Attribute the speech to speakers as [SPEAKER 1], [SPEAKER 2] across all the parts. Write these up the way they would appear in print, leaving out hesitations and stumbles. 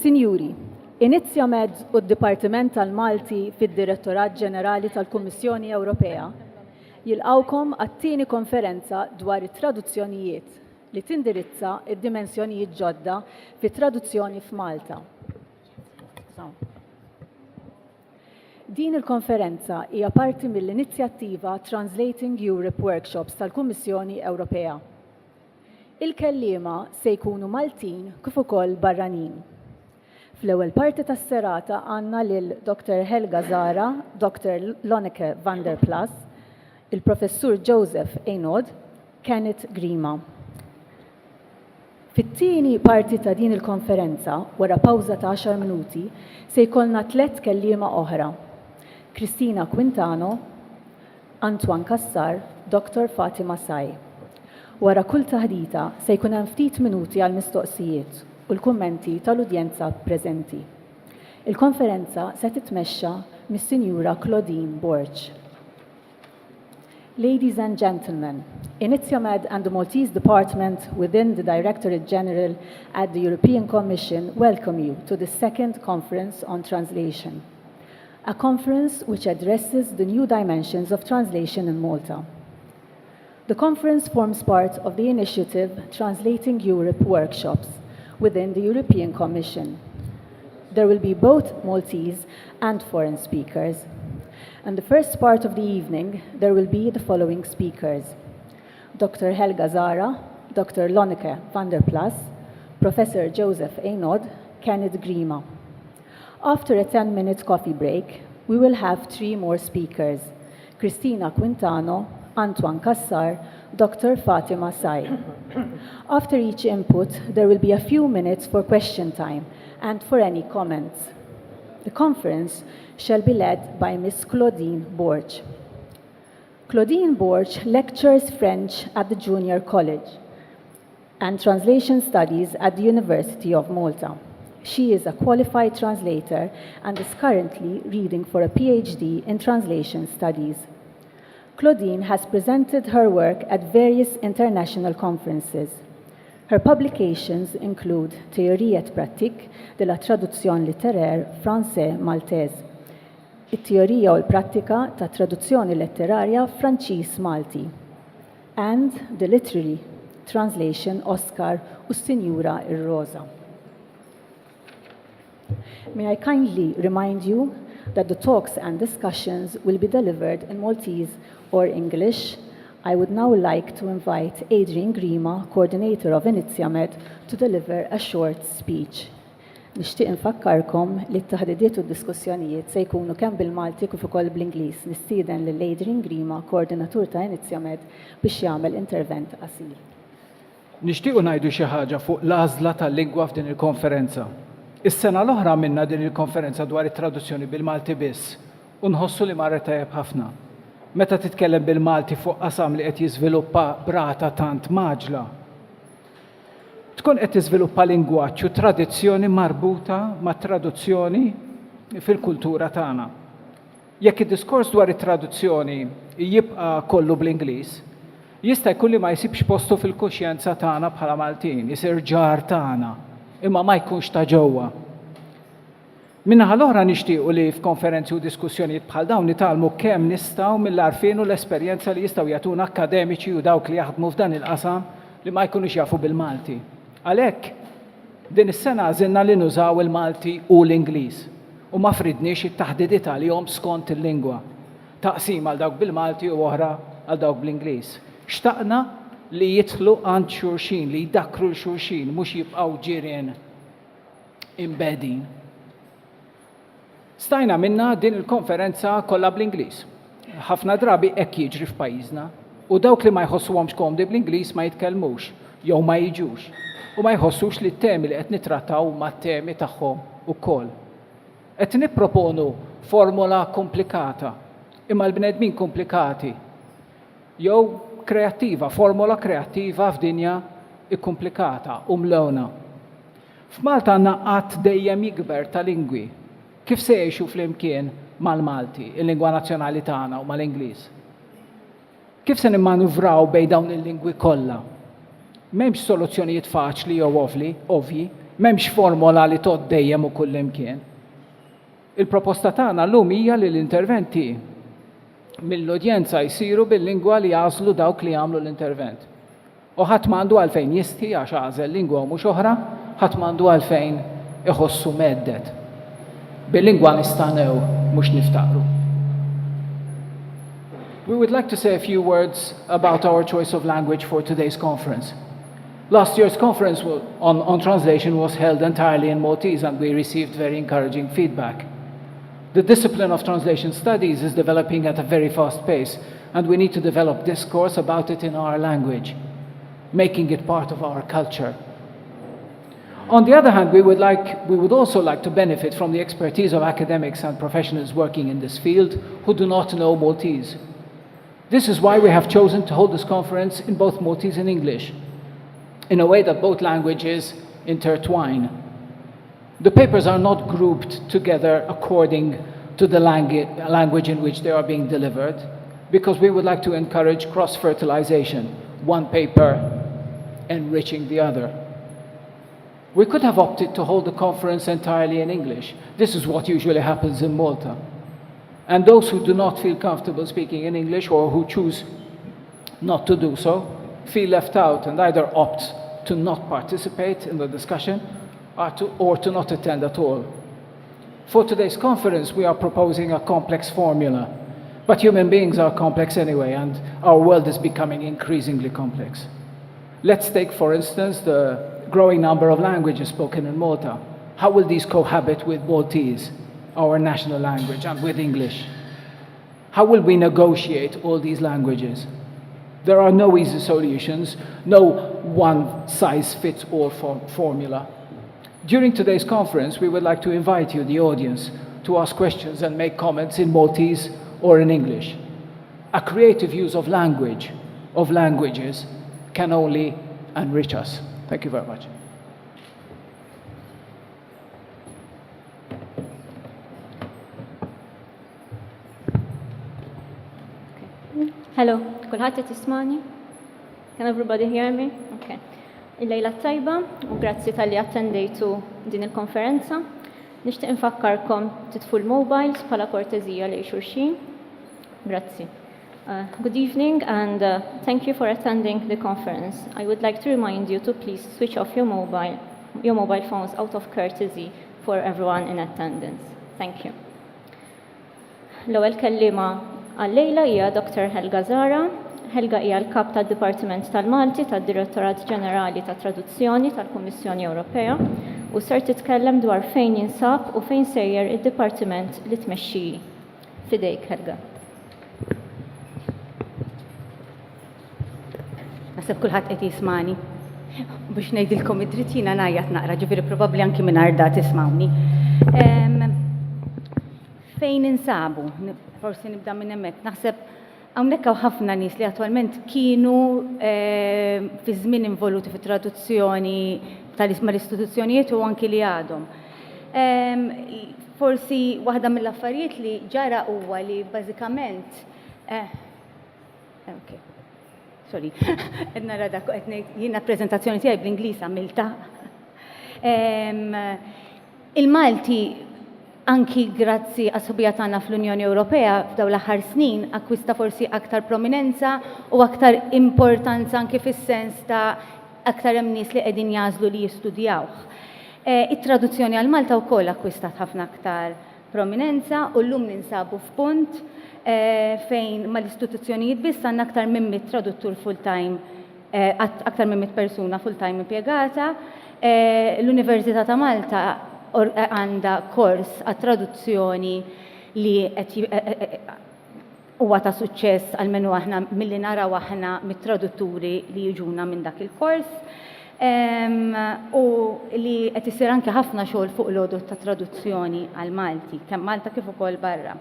[SPEAKER 1] Sinjuri, Inizjamed u d-Dipartiment tal-Malti fid-Direttorat Ġenerali tal-Kummissjoni Ewropea jilqawkom għat-tieni konferenza dwar it-traduzzjonijiet li tindirizza id-dimensjonijiet ġodda fit-traduzzjoni f'Malta. Din il-konferenza hija parti mill-inizjattiva Translating Europe Workshops tal-Kummissjoni Ewropea. Il-kelliema se jkunu Maltin kif ukoll barranin. Fl-ewwel parti tas-serata għandna lil Dr. Helga Zara, Dr. Lonneke van der Plas, il-Professur Joseph Einaud, Kenneth Grima. Fit-tieni parti ta' din il-konferenza, wara pawża ta' 10 minuti, se jkollna 3 kelliema oħra. Cristina Quintano, Antoine Kassar, Dr. Fatima Sai. Wara kull taħdita se jkun hemm ftit minuti għal mistoqsijiet u l-kummenti tal-udjenza preżenti. Il-konferenza se titmexxa mis-Sinjura Claudine Borch. Ladies and gentlemen, Inizjamed and the Maltese Department within the Directorate General at the European Commission welcome you to the second conference on translation, a conference which addresses the new dimensions of translation in Malta. The conference forms part of the initiative Translating Europe Workshops within the European Commission. There will be both Maltese and foreign speakers. In the first part of the evening, there will be the following speakers: Dr. Helga Zara, Dr. Lonneke van der Plas, Professor Joseph Einaud, Kenneth Grima. After a 10-minute coffee break, we will have 3 more speakers: Cristina Quintano, Antoine Kassar, Dr. Fatima Sai. After each input, there will be a few minutes for question time and for any comments. The conference shall be led by Ms. Claudine Borch. Claudine Borch lectures French at the Junior College and Translation Studies at the University of Malta. She is a qualified translator and is currently reading for a PhD in Translation Studies. Claudine has presented her work at various international conferences. Her publications include Théorie et pratique de la traduzione littéraire français-maltaise, it-teorija u l-prattika ta' traduzzjoni letterarja Franċiż-Malti, and the literary translation Oscar u Sinjura Ir-Rosa. May I kindly remind you that the talks and discussions will be delivered in Maltese or English. I would now like to invite Adrian Grima, coordinator of Inizjamed, to deliver a short speech. Nixtieq infakkarkom li t-taħdidiet u d-diskussjonijiet se jkunu kemm bil-Malti kif ukoll bl-Ingliż. Nistieden lil Adrian Grima, koordinatur ta' Inizjamed, biex jagħmel intervent qasir.
[SPEAKER 2] Nixtiequ ngħidu xi ħaġa fuq l-għażla tal-lingwa f'din il-konferenza. Is-sena l-oħra minna din il-konferenza dwar it-traduzzjoni bil-Malti biss u nħossu li marret tajjeb ħafna. Meta titkellem bil-Malti fuq qasam li qed jiżviluppa brata tant maġla, tkun qed tiżviluppa lingwaġġ u tradizzjoni marbuta mat-traduzzjoni fil-kultura tagħna. Jekk id-diskors dwar it-traduzzjoni jibqa' kollu bl-Ingliż, jista' jkun li ma jsibx postu fil-kuxjenza tagħna bħala Maltin, isir ġar tagħna, imma ma jkunx ta' ġewwa. Minnaħa l-oħra nixtiequ li f'konferenzi u diskussjonijiet bħal dawn nitalmu kemm nistgħu mill-għarfien u l-esperjenza li jistgħu jagħtuna akademiċi u dawk li jaħdmu f'dan il-qasam li ma jkunux jafu bil-Malti. Għalhekk din is-sena għażilna li nużaw il-Malti u l-Ingliż u ma fridniex it-taħdidiet għalihom skont il-lingwa. Taqsim għal dawk bil-Malti u oħra għal dawk bl-Ingliż. Xtaqna li jidħlu għand xulxin, li jdakru l-xulxin, mhux jibqgħu ġirien imbedin. Stajna minna din il-konferenza kollha bl-Ingliż. Ħafna drabi hekk jiġri f'pajjiżna u dawk li ma jħossuhomx komdi bl-Ingliż ma jitkellmux jew ma jiġux u ma jħossux li t-temi li qed nittrattaw mat-temi tagħhom ukoll. Qed nipproponu formola komplikata imma l-bnedmin komplikati jew kreattiva, formola kreattiva f'dinja ikkomplikata u mlewna. F'Malta għandna qatt dejjem jikber ta' lingwi. Kif se jgħixu flimkien mal-Malti, il-lingwa nazzjonali tagħna u mal-Ingliż? Kif se nimmanuvraw bejn dawn il-lingwi kollha? M'hemmx soluzzjonijiet faċli jew ovvji, M'hemmx formola li tgħod dejjem u kull imkien. Il-proposta tagħna llum hija li l-interventi mill-udjenza jsiru bil-lingwa li jażlu dawk li jagħmlu l-intervent. U ħadd m'għandu għalfejn jisti għax għażel lingwa u mhux oħra, ħadd m'għandu għalfejn iħossu meddet. Bil-lingwa nistanew mhux niftaqru. We would like to say a few words about our choice of language for today's conference. Last year's conference on translation was held entirely in Maltese, and we received very encouraging feedback. The discipline of translation studies is developing at a very fast pace, and we need to develop discourse about it in our language, making it part of our culture. On the other hand, we would also like to benefit from the expertise of academics and professionals working in this field who do not know Maltese. This is why we have chosen to hold this conference in both Maltese and English, in a way that both languages intertwine. The papers are not grouped together according to the language in which they are being delivered, because we would like to encourage cross-fertilization, one paper enriching the other. We could have opted to hold the conference entirely in English. This is what usually happens in Malta. And those who do not feel comfortable speaking in English or who choose not to do so feel left out and either opt to not participate in the discussion or to not attend at all. For today's conference, we are proposing a complex formula, but human beings are complex anyway, and our world is becoming increasingly complex. Let's take, for instance, the growing number of languages spoken in Malta. How will these cohabit with Maltese, our national language, and with English? How will we negotiate all these languages? There are no easy solutions, no one-size-fits-all formula. During today's conference, we would like to invite you, the audience, to ask questions and make comments in Maltese or in English. A creative use of language, of languages, can only enrich us. Thank you very much.
[SPEAKER 3] Hello, kulħadd qed jismani? Can everybody hear me? Okay. Il-lejla tajba u grazzi tal-li attendejtu din il-konferenza. Nixtieq infakkarkom titfu l-mobiles bħala kortezija li xulxin. Grazzi. Good evening and thank you for attending the conference. I would like to remind you to please switch off your mobile phones out of courtesy for everyone in attendance. Thank you. L-ewwel kellima għal-lejla hija Dr. Helga Zara. Helga hija l-kap tad-Dipartiment tal-Malti tad-Direttorat Ġenerali tat Traduzzjoni tal-Kummissjoni Ewropea u ser titkellem dwar fejn jinsab u fejn sejjer id-dipartiment li tmexxi. Fidejk, Helga.
[SPEAKER 4] Nasib kulħadd qed jismani. Biex ngħidilkom id-dritt jiena ngħajjat naqra, ġifieri probabbli anki mingħajr da tismawni. Fejn insabu? Forsi nibda minn hemmhekk. Naħseb hawnhekk hawn ħafna nies li attwalment kienu fi żmien involuti fit-traduzzjoni mal-istituzzjonijiet u anki li għadhom. Forsi waħda mill-affarijiet li ġara huwa li bażikament sorry, nara dak qed ngħid jiena preżentazzjoni tiegħi bl-Ingliż għamilta. Il-Malti anki grazzi għas-subija tagħna fl-Unjoni Ewropea f'daw l-aħħar snin akkwista forsi aktar prominenza u aktar importanza anki fis-sens ta' aktar hemm nies li qegħdin jażlu li jistudjawh. It-traduzzjoni għal Malta wkoll akkwistat ħafna aktar prominenza u llum ninsabu f'punt fejn mal-istituzzjonijiet biss għandna aktar minn 100 traduttur full-time, aktar minn 100 persuna full-time impjegata. L-Università ta' Malta għandha kors għat traduzzjoni li huwa ta' suċċess għalmenu aħna milli naraw aħna mit-tradutturi li jiġuna minn dak il-kors u li qed isir anke ħafna xogħol fuq l-għodot ta' traduzzjoni għal Malti, kemm Malta kif ukoll barra.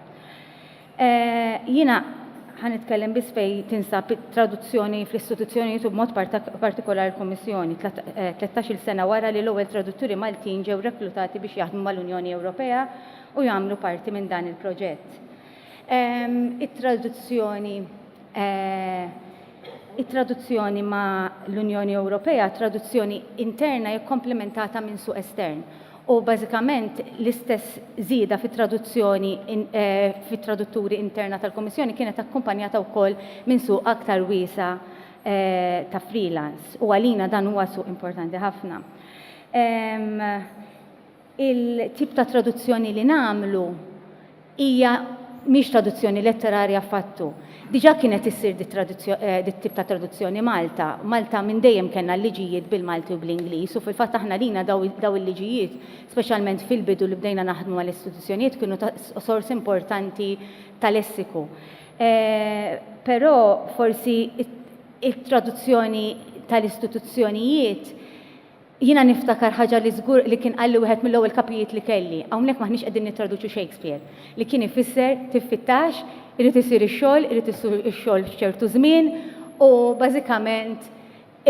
[SPEAKER 4] Jiena ħanitkellem biss fejn tinsab traduzzjoni fl-istituzzjonijiet u b'mod partikolari l-Kummissjoni 13-il sena wara li l-ewwel tradutturi Maltin ġew reklutati biex jaħdmu mal-Unjoni Ewropea u jagħmlu parti minn dan il-proġett. It-traduzzjoni it-traduzzjoni ma l-Unjoni Ewropea, traduzzjoni interna hija komplementata minn suq estern. U bażikament l-istess żieda fit-traduzzjoni fit-tradutturi interna tal-Kummissjoni kienet akkumpanjata wkoll minn suq aktar wiesa ta' freelance. U għalina dan huwa suq importanti ħafna. Il-tip ta' traduzzjoni li nagħmlu hija mhix traduzzjoni letterarja affattu. Diġà kienet issir dit-tip ta' traduzzjoni Malta. Malta minn dejjem kellna liġijiet bil-Malti u bl-Ingliż u fil-fatt aħna lina daw il-liġijiet, speċjalment fil-bidu li bdejna naħdmu għall-istituzzjonijiet kienu sors importanti tal-lessiku. Però forsi it-traduzzjoni tal-istituzzjonijiet jiena niftakar ħaġa li żgur li kien qalli wieħed mill-ewwel kapijiet li kelli. Hawnhekk maħniex qegħdin nittraduċu Shakespeare li kien ifisser tiffittax, irid isir ix-xogħol, irid isir ix-xogħol f'ċertu żmien u bażikament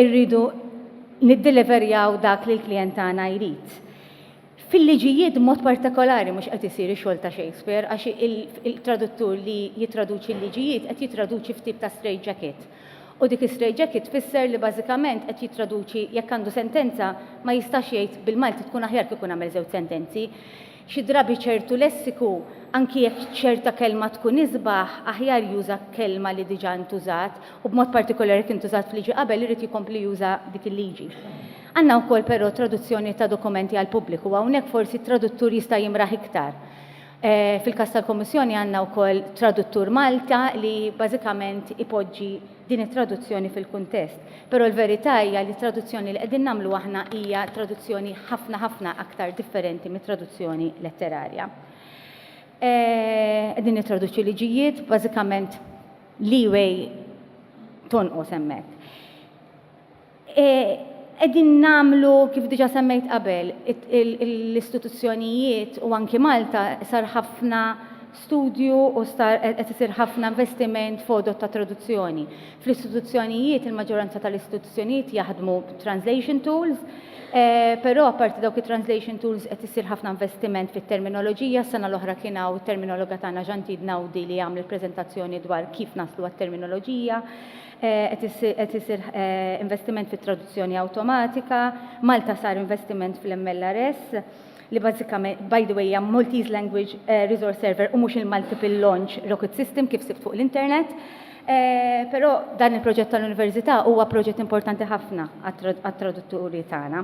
[SPEAKER 4] irridu niddeliverjaw dak li l-klijent tagħna jrid. Fil-liġijiet mod partikolari mhux qed isir ix-xogħol ta' Shakespeare għax il-traduttur li jitraduċi l-liġijiet qed jitraduċi f'tip ta' straight jacket. U dik straight jacket tfisser li bażikament qed jitraduċi jekk għandu sentenza ma jistax jgħid bil-Malti tkun aħjar kif ikun għamel żewġ sentenzi. Xi drabi ċertu lessiku anki jekk ċerta kelma tkun isbaħ aħjar juża kelma li diġà ntużat u b'mod partikolari kien tużat fil-liġi qabel irid jikompli juża dik il-liġi. Għandna wkoll però traduzzjoni ta' dokumenti għal pubbliku hawnhekk forsi traduttur jista' jimraħ iktar. Fil-każ tal-Kommissjoni għandna wkoll traduttur Malta li bażikament ipoġġi din it-traduzzjoni fil-kuntest. Però l-verità hija li traduzzjoni li qegħdin nagħmlu aħna hija traduzzjoni ħafna aktar differenti mit-traduzzjoni letterarja. Qegħdin nittraduċi liġijiet, bażikament leeway tonqos hemmhekk. Qegħdin nagħmlu kif diġà semmejt qabel l-istituzzjonijiet u anki Malta sar ħafna studju u qed isir ħafna investiment f'għodod ta' traduzzjoni. Fl-istituzzjonijiet il-maġġoranza tal-istituzzjonijiet jaħdmu translation tools, però apparti dawk it-translation tools qed isir ħafna investiment fit-terminoloġija. Sena l-oħra kien hawn it-terminologa tagħna Ġantid Nawdi li jagħmel preżentazzjoni dwar kif naslu għat-terminoloġija. Qed isir investiment fit-traduzzjoni awtomatika. Malta sar investiment fl-MLRS li bażikament, by the way, hija Maltese Language Resource Server u mhux il-Multiple Launch Rocket System kif sibt fuq l-internet. Però dan il-proġett tal-Università huwa proġett importanti ħafna għat-tradutturi tagħna.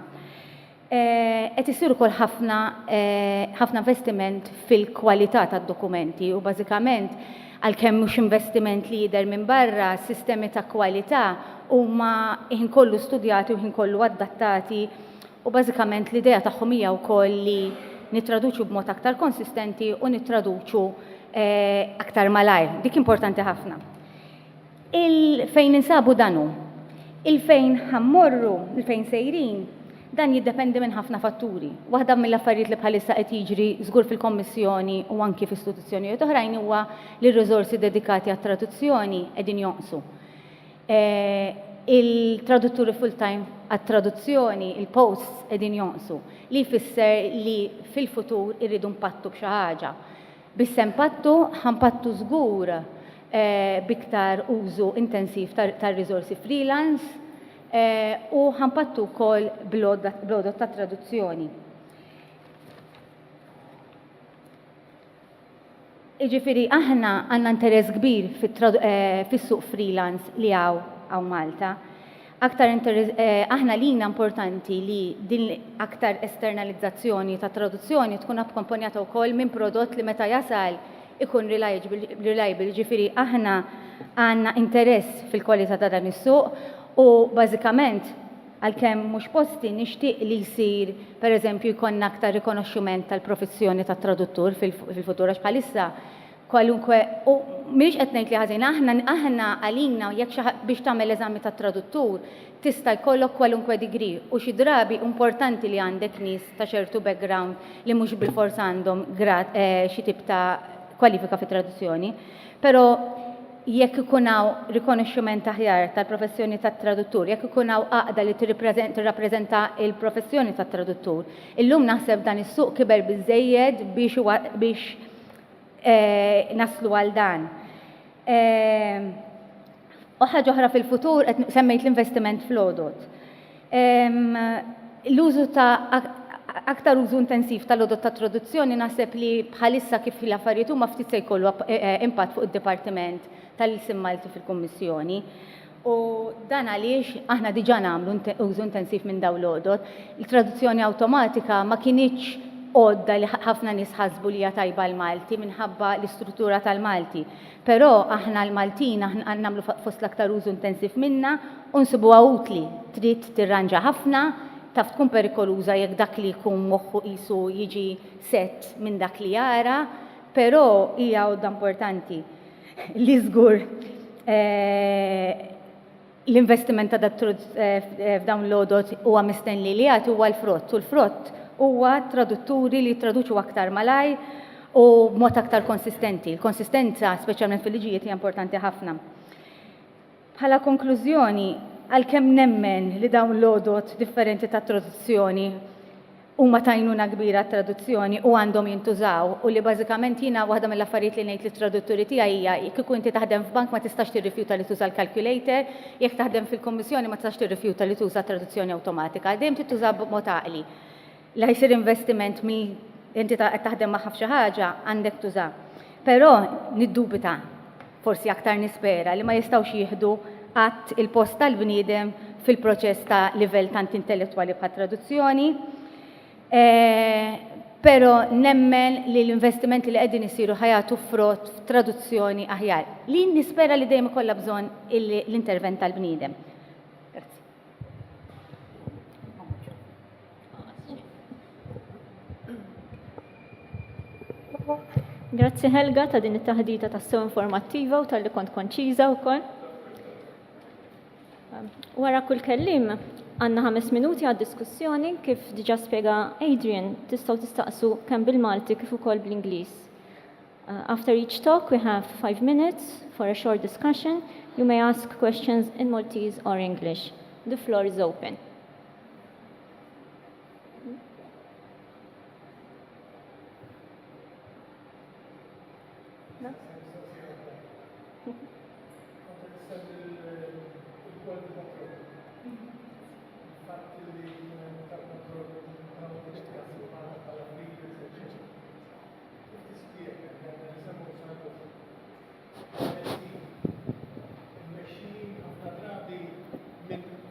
[SPEAKER 4] Qed isir ukoll ħafna investiment fil-kwalità tad-dokumenti u bażikament għalkemm mhux investiment li jidher minn barra, sistemi ta' kwalità huma ħin kollu studjati u ħin kollu adattati. U bażikament l-idea tagħhom hija wkoll li nittraduċu b'mod aktar konsistenti u nittraduċu aktar malajr. Dik importanti ħafna. Il-fejn insabu danu, il-fejn ħammorru, il-fejn sejrin, dan jiddependi minn ħafna fatturi. Waħda mill-affarijiet li bħalissa qed jiġri żgur fil-Kommissjoni u anki f'istituzzjonijiet oħrajn huwa li r-riżorsi dedikati għat-traduzzjoni qegħdin jonqsu. Il-tradutturi full-time għat-traduzzjoni, il-posts qegħdin jonqsu, li jfisser li fil-futur irridu mpattu b'xi ħaġa. Bissa mpattu, ħampattu żgur biktar użu intensiv tar-riżorsi freelance u ħampattu wkoll blodot ta' traduzzjoni. Jiġifieri aħna għandna interess kbir fis-suq freelance li hawn Malta. Aħna lina importanti li din aktar esternalizzazzjoni ta' traduzzjoni tkun akkompanjata wkoll minn prodott li meta jasal ikun reliable. Ġifieri aħna għandna interess fil-kwalità ta' dan is-suq u bażikament għalkemm mhux posti nixtieq li jsir pereżempju jkollna aktar rikonoxximent tal-professjoni tat-traduttur fil-futur għax bħalissa kwalunkwe, u mhix qed ngħid li ħażin, aħna għalina jekk biex tagħmel eżami tat-traduttur tista' jkollok kwalunkwe degree u xi drabi importanti li għandek nies ta' ċertu background li mhux bil-fors għandhom xi tip ta' kwalifika fit-traduzzjoni, però jekk ikun hawn rikonoxximent aħjar tal-professjoni tat-traduttur, jekk ikun hawn għaqda li tirrappreżenta l-professjoni tat-traduttur, illum naħseb dan is-suq kiber biżżejjed biex naslu għal dan. U ħaġa oħra fil-futur qed semmejt l-investiment fl-għodot. L-użu ta' aktar użu intensiv tal-għodot ta' traduzzjoni naħseb li bħalissa kif l-affarijiet huma ftit se jkollu impatt fuq id-Dipartiment tal-Isim Malti fil-Kummissjoni. U dan għaliex aħna diġà nagħmlu użu intensiv minn dawn l-għodot. Il-traduzzjoni awtomatika ma kienx għodda li ħafna nies ħasbu li hija tajba l-Malti minħabba l-istruttura tal-Malti. Però aħna l-Maltin nagħmlu fost l-aktar użu intensiv minna u nsibuha utli. Trid tirranġa ħafna, taf tkun perikoluża jekk dak li jkun moħħu qisu jiġi set minn dak li jara, però hija għodda importanti li żgur l-investiment ta' f'dawn l-għodot huwa mistenni li jagħti huwa l-frott. U l-frott huwa tradutturi li traduċu aktar malaj u mod aktar konsistenti. Il-konsistenza, speċjalment fil-liġijiet, hija importanti ħafna. Bħala konklużjoni, għalkemm nemmen li dawn l-għodot differenti ta' traduzzjoni huma tajnuna kbira traduzzjoni u għandhom jintużaw u li bażikament jiena waħda mill-affarijiet li ngħid lit-tradutturi tiegħi hija kieku inti taħdem f'bank ma tistax tirrifjuta li tuża l-calculator, jekk taħdem fil-Kummissjoni ma tistax tirrifjuta li tuża traduzzjoni awtomatika. Dejjem tituża b'mod għaqli. La jsir investiment mi inti taħdem magħha f'xi ħaġa għandek tuża. Però niddubita forsi aktar nispera li ma jistgħux jieħdu qatt il-post tal-bniedem fil-proċess ta' livell tant intellettwali bħat traduzzjoni. Pero nemmen li l-investimenti li qegħdin isiru ħajatu frott f'traduzzjoni aħjar. Li nispera li dejjem ikollha bżonn l-intervent tal-bniedem.
[SPEAKER 3] Grazzi Helga ta' din it-taħdita tas-sew informattiva u tal-li kont konċiża wkoll. Wara kull kellim għandna 5 minuti għad-diskussjoni kif diġà spjega Adrian tistgħu tistaqsu kemm bil-Malti kif ukoll bl-Ingliż. After each talk we have 5 minutes for a short discussion. You may ask questions in Maltese or English. The floor is open.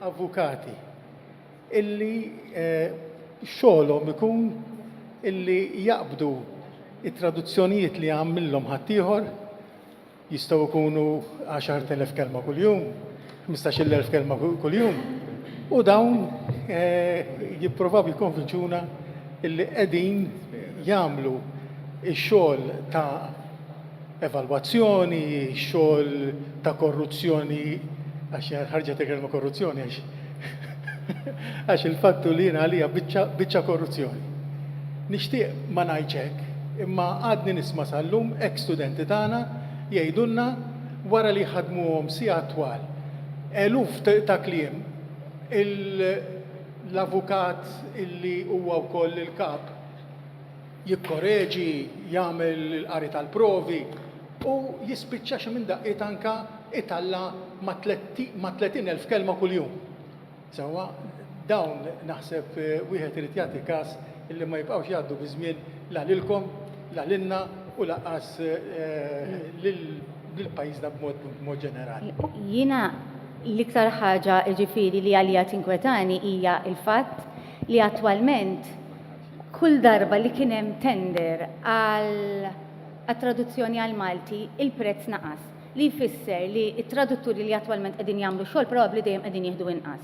[SPEAKER 5] Avukati illi xogħolhom ikun illi jaqbdu it-traduzzjonijiet li għamillhom ħaddieħor jistgħu jkunu 10,000 kelma kuljum, 15,000 kelma kuljum u dawn jippruvaw jikkonvinċuna illi qegħdin jagħmlu x-xogħol ta' evalwazzjoni, xogħol ta' korruzzjoni għax ħarġet il-kelma korruzzjoni għax il-fattu li jiena għalija biċċa korruzzjoni. Nixtieq ma ngħidx hekk, imma għadni nisma' sal-lum studenti tagħna jgħidulna wara li ħadmuhom sigħa twal. Eluf ta' kliem l-avukat illi huwa wkoll il-kap jikkoreġi, jagħmel il-qari tal-provi u jispiċċa xi minn daqqiet anke italla ma' 30,000 kelma kuljum. Sewwa dawn naħseb wieħed irid jagħti każ illi ma jibqgħux jgħaddu biżmien la lilkom, la lilna u laqqas lill-pajjiżna b'mod ġenerali.
[SPEAKER 4] Jiena l-iktar ħaġa ġifieri li għalija tinkwetani hija l-fatt li attwalment kull darba li kien hemm tender għal traduzzjoni għal Malti il-prezz naqas. Li jfisser li t-tradutturi li attwalment qegħdin jagħmlu xogħol probabbli dejjem qegħdin jieħdu inqas.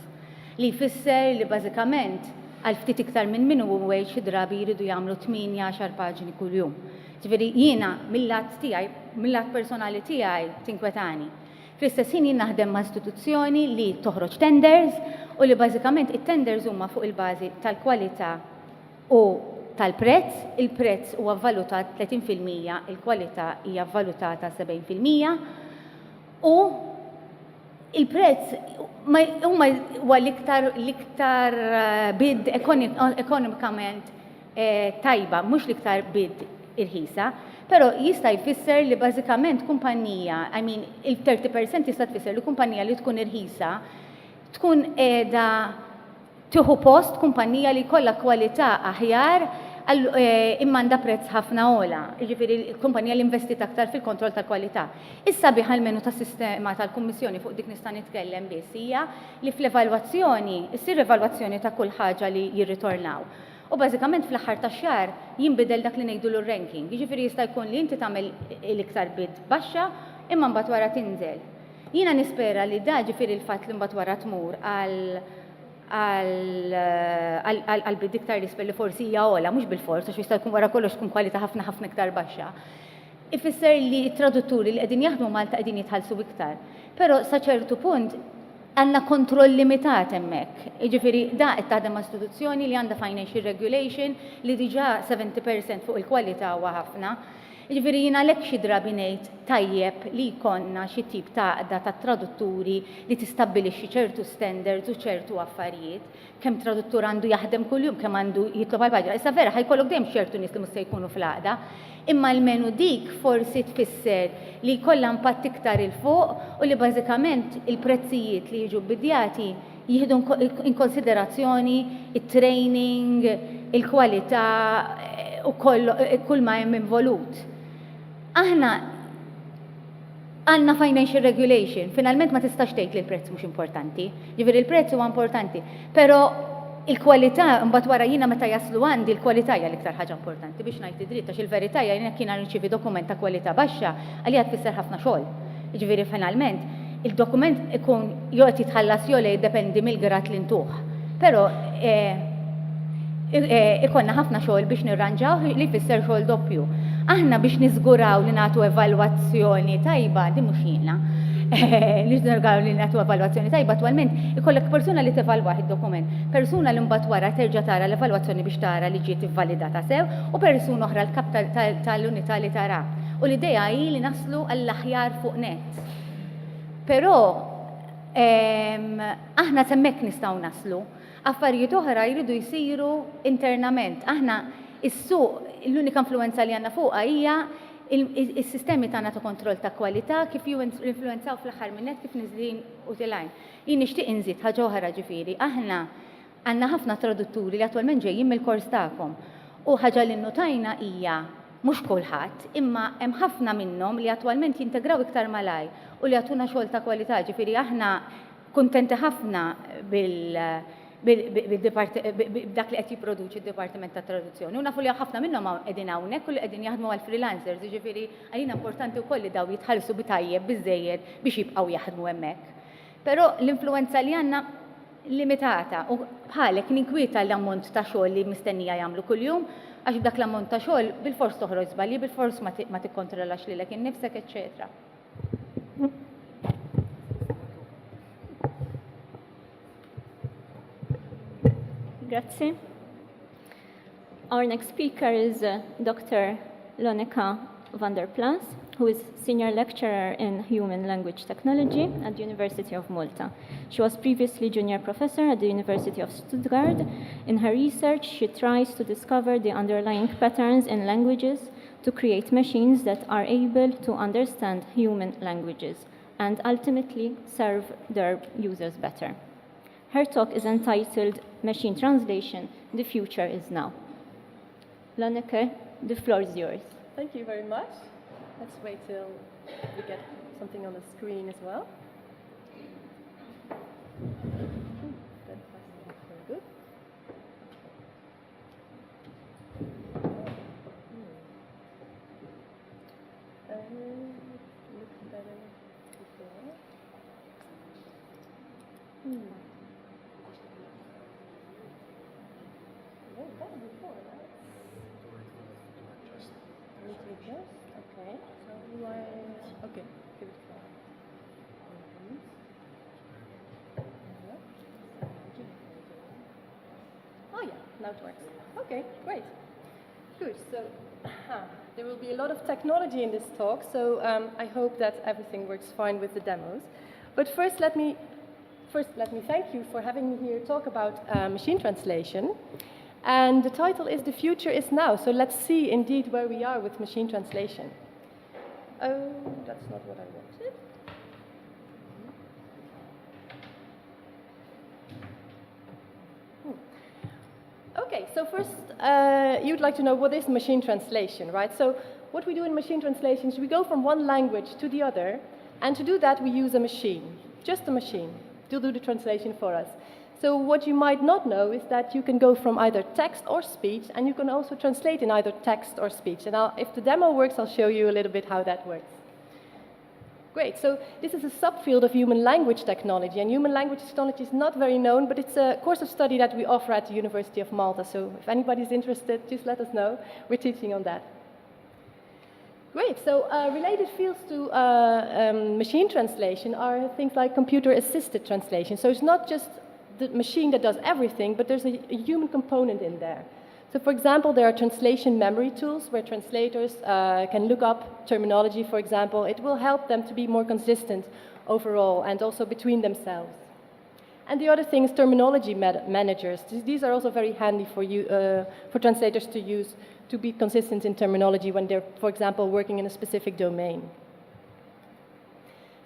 [SPEAKER 4] Li jfisser li bażikament għal ftit iktar minn minimum wage xi drabi jridu jagħmlu 8-10 paġni kuljum. Ġifieri jiena mill-lat tiegħi, mill-lat personali tiegħi tinkwetani. Fl-istess ħin jien naħdem ma' istituzzjoni li toħroġ tenders u li bażikament it-tenders huma fuq il-bażi tal-kwalità u tal-prezz, il-prezz huwa valutat 30%, il-kwalità hija valutata 70%. U il-prezz huwa l-iktar bid ekonomikament tajba, mhux l-iktar bid irħisa, Però jista' jfisser li bażikament kumpanija, I mean, il-30% jista' tfisser li kumpanija li tkun irħisa tkun qiegħda tieħu post kumpanija li kollha kwalità aħjar immanda prezz ħafna ola. Jiġifieri l-kumpanija li investit aktar fil-kontroll tal-kwalità. Issa biħ menu tas-sistema tal-Kummissjoni fuq dik nista' nitkellem biss hija li fl-evalwazzjoni, issir evalwazzjoni ta' kull ħaġa li jirritornaw. U bażikament fl-aħħar tax-xahar jinbidel dak li ngħidu l-ranking. Jiġifieri jista' jkun li inti tagħmel l-iktar bid baxxa imma mbagħad wara tinżel. Jiena nispera li da ġifieri l-fatt li mbagħad wara tmur għal bid iktar l-isfel li forsi hija ogħla, mhux bil-fors, għax jista' jkun wara kollox tkun kwalità ħafna iktar baxxa. Ifisser li t-tradutturi li qegħdin jaħdmu Malta qegħdin jitħallsu iktar. Però sa ċertu punt għandna kontroll limitat hemmhekk. Jiġifieri da qed taħdem ma' istituzzjoni li għandha financial regulation li diġà 70% fuq il-kwalità huwa ħafna. Jiġifieri jiena għalhekk xi drabi ngħid tajjeb li jkollna xi tip ta' tradutturi li tistabbilixxi ċertu standards u ċertu affarijiet, kemm traduttur għandu jaħdem kuljum, kemm għandu jitlob għall-paġna. Issa vera ħajkollok dejjem ċertu nies li mhux se jkunu fl-għaqda, imma l-menu dik forsi tfisser li jkollha impatt iktar il fuq u li bażikament il-prezzijiet li jiġu bidjati jieħdu in konsiderazzjoni it-training, il-kwalità u kull ma hemm involut. Aħna għandna financial regulation, finalment ma tistax tgħid li l-prezz mhux importanti, ġifieri il-prezz huwa importanti, però il-kwalità mbagħad wara jiena meta jaslu għandi l-kwalità hija l-iktar ħaġa importanti biex ngħid id-dritt għax il-verità jiena kien nirċievi dokument ta' kwalità baxxa għalija tfisser ħafna xogħol. Ġifieri finalment il-dokument ikun jew qed jitħallas jew le jiddependi mill-grat li ntuħ. Però ikonna ħafna xogħol biex nirranġaw li jfisser xogħol doppju. Aħna biex niżguraw li nagħtu evalwazzjoni tajba, di mhux jiena. Li niżguraw li nagħtu evalwazzjoni tajba attwalment ikollok persuna li tevalwa id-dokument, persuna li mbagħad wara terġa' tara l-evalwazzjoni biex tara li ġiet ivvalidata sew u persuna oħra l-kap tal-unità li tara. U l-idea hi li naslu għall-aħjar fuq net. Però aħna semmek nistgħu naslu. Affarijiet oħra jridu jsiru internament. Aħna is-suq l-unika influenza li għandna fuqha hija is-sistemi tagħna ta' kontroll ta' kwalità kif jinfluwenzaw fl-aħħar minnet kif niżlin u tilajn. Jien nixtieq inżid ħaġa oħra ġifieri. Aħna għandna ħafna tradutturi li attwalment ġejjin mill-kors tagħkom. U ħaġa li nnotajna hija mhux kulħadd, imma hemm ħafna minnhom li attwalment jintegraw iktar malaj u li għatuna xogħol ta' kwalità. Ġifieri aħna kuntenti ħafna b'dak li qed jipproduċi d-Dipartiment ta' Traduzzjoni. U nafu li ħafna minnhom qegħdin hawnhekk u li qegħdin jaħdmu għal freelancers, jiġifieri għalina importanti wkoll li daw jitħallsu bitajjeb biżejjed biex jibqgħu jaħdmu hemmhekk. Però l-influenza li għandna limitata u bħalek ninkwieta l-ammont ta' xogħol li mistennija jagħmlu kuljum għax b'dak l-ammont ta' xogħol bil-fors toħroġ żbalji, bil-fors ma tikkontrollax lilek innifsek, eċċetera.
[SPEAKER 3] Grazie. Our next speaker is Dr. Lonika van der Plas, who is Senior Lecturer in Human Language Technology at the University of Malta. She was previously Junior Professor at the University of Stuttgart. In her research, she tries to discover the underlying patterns in languages to create machines that are able to understand human languages and ultimately serve their users better. Her talk is entitled Machine Translation, The Future is Now. Lonika, the floor is yours.
[SPEAKER 6] Thank you very much. Let's wait till we get something on the screen as well. That's very good. Looks better before. Okay. So okay. Give it a try. Oh yeah, now it works. Okay, great. Good. So there will be a lot of technology in this talk. So I hope that everything works fine with the demos. But first, let me thank you for having me here talk about machine translation. And the title is The Future is Now. So let's see indeed where we are with machine translation. Oh, that's not what I wanted. Okay, so first, you'd like to know what is machine translation, right? So what we do in machine translation is we go from one language to the other, and to do that we use a machine, just a machine, to do the translation for us. So what you might not know is that you can go from either text or speech, and you can also translate in either text or speech. And if the demo works, I'll show you a little bit how that works. Great, so this is a subfield of human language technology, and human language technology is not very known, but it's a course of study that we offer at the University of Malta. So if anybody's interested, just let us know. We're teaching on that. Great, so related fields to machine translation are things like computer-assisted translation. So it's not just the machine that does everything, but there's a human component in there. So for example, there are translation memory tools where translators can look up terminology, for example. It will help them to be more consistent overall and also between themselves. And the other thing is terminology managers. These are also very handy for you, for translators to use to be consistent in terminology when they're, for example, working in a specific domain.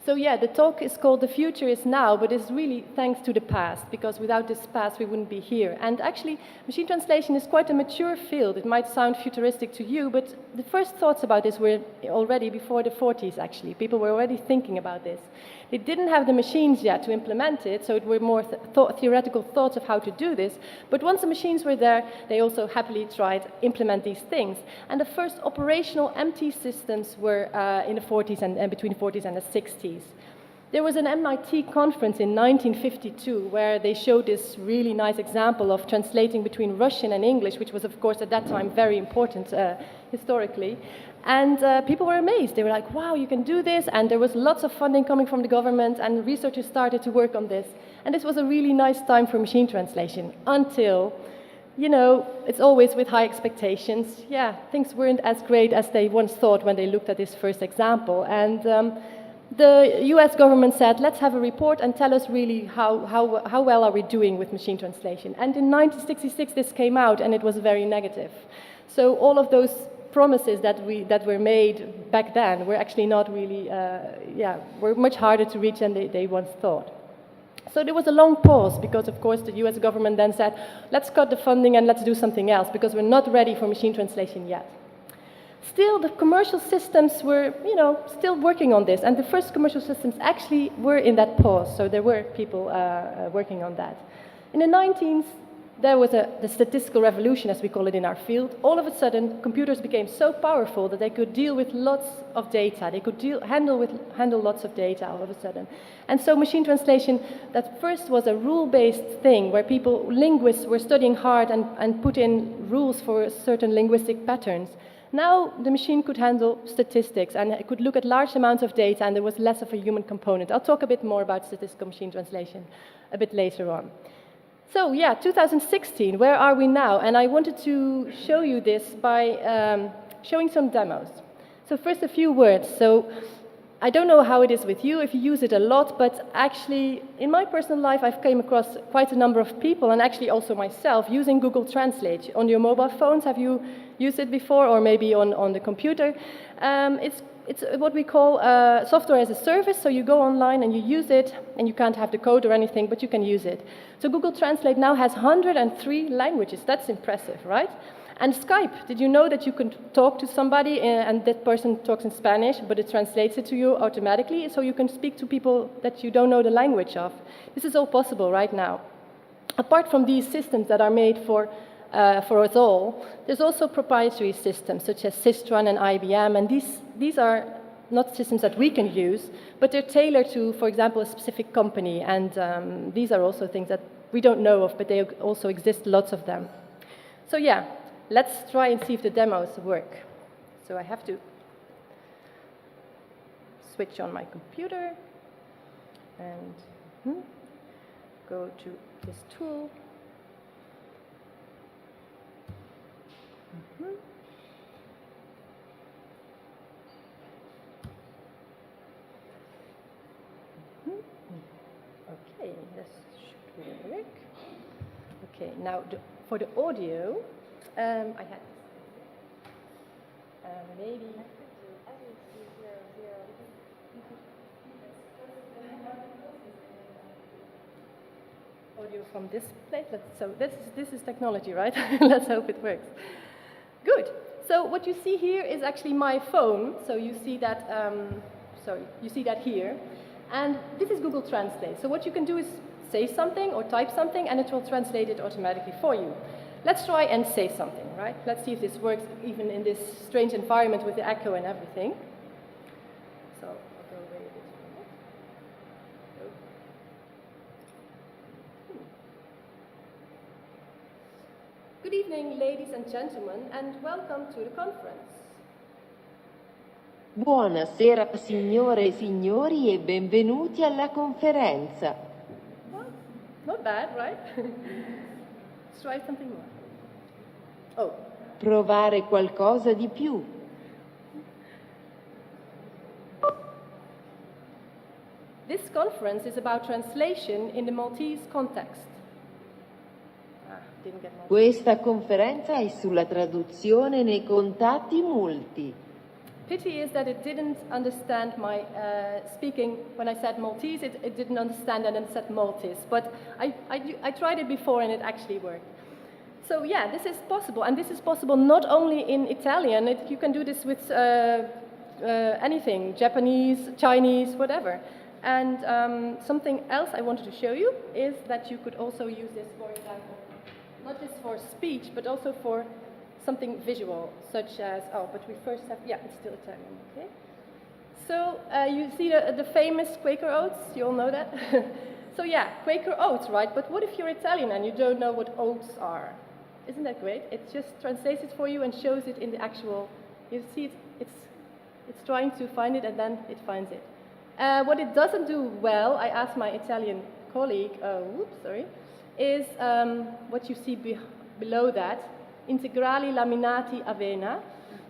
[SPEAKER 6] So yeah, the talk is called The Future is Now, but it's really thanks to the past, because without this past we wouldn't be here. And actually, machine translation is quite a mature field. It might sound futuristic to you, but the first thoughts about this were already before the 40s, actually. People were already thinking about this. They didn't have the machines yet to implement it, so it were more theoretical thoughts of how to do this. But once the machines were there, they also happily tried to implement these things. And the first operational MT systems were in the 40s and between the 40s and the 60s. There was an MIT conference in 1952 where they showed this really nice example of translating between Russian and English, which was, of course, at that time very important historically. And people were amazed. They were like, wow, you can do this. And there was lots of funding coming from the government, and researchers started to work on this. And this was a really nice time for machine translation until, you know, it's always with high expectations. Yeah, things weren't as great as they once thought when they looked at this first example. And the US government said, let's have a report and tell us really how well are we doing with machine translation. And in 1966, this came out, and it was very negative. So all of those promises that were made back then were actually not really, were much harder to reach than they once thought. So there was a long pause because, of course, the US government then said, let's cut the funding and let's do something else because we're not ready for machine translation yet. Still, the commercial systems were, you know, still working on this, and the first commercial systems actually were in that pause, so there were people working on that. In the 19th, there was the statistical revolution, as we call it in our field. All of a sudden, computers became so powerful that they could deal with lots of data. They could handle lots of data all of a sudden. And so machine translation, that first was a rule-based thing where linguists were studying hard and put in rules for certain linguistic patterns. Now the machine could handle statistics and it could look at large amounts of data, and there was less of a human component. I'll talk a bit more about statistical machine translation a bit later on. So yeah, 2016, where are we now? And I wanted to show you this by showing some demos. So first a few words. So I don't know how it is with you, if you use it a lot, but actually in my personal life I've came across quite a number of people, and actually also myself, using Google Translate. On your mobile phones, have you used it before, or maybe on the computer? It's what we call software as a service, so you go online and you use it, and you can't have the code or anything, but you can use it. So Google Translate now has 103 languages. That's impressive, right? And Skype, did you know that you can talk to somebody and that person talks in Spanish, but it translates it to you automatically, so you can speak to people that you don't know the language of? This is all possible right now. Apart from these systems that are made for us all, there's also proprietary systems such as Systran and IBM, and these are not systems that we can use, but they're tailored to, for example, a specific company, and these are also things that we don't know of, but they also exist, lots of them. So yeah, let's try and see if the demos work. So I have to switch on my computer and go to this tool. Okay, this should work. Okay, now for the audio, I had maybe. Audio from this place. So this is technology, right? Let's hope it works. Good. So what you see here is actually my phone. So you see that. You see that here, and this is Google Translate. So what you can do is say something or type something, and it will translate it automatically for you. Let's try and say something, right? Let's see if this works even in this strange environment with the echo and everything. So I'll go away a bit from it. Good evening, ladies and gentlemen, and welcome to the conference.
[SPEAKER 7] Buonasera signore e signori e benvenuti alla conferenza.
[SPEAKER 6] Well, not bad, right? Let's try something more. Oh.
[SPEAKER 7] Provare qualcosa di più.
[SPEAKER 6] This conference is about translation in the Maltese context. Didn't get Maltese.
[SPEAKER 7] Questa conferenza è sulla traduzione nei contatti multi.
[SPEAKER 6] Pity is that it didn't understand my speaking when I said Maltese. It didn't understand and it said Maltese. But I tried it before and it actually worked. So yeah, this is possible. And this is possible not only in Italian. You can do this with anything, Japanese, Chinese, whatever. And something else I wanted to show you is that you could also use this, for example, not just for speech, but also for something visual, such as, but we first have, yeah, it's still Italian, okay? So you see the famous Quaker oats, you all know that? So yeah, Quaker oats, right? But what if you're Italian and you don't know what oats are? Isn't that great? It just translates it for you and shows it in the actual, you see it's trying to find it and then it finds it. What it doesn't do well, I asked my Italian colleague, is what you see below that, integrali laminati avena.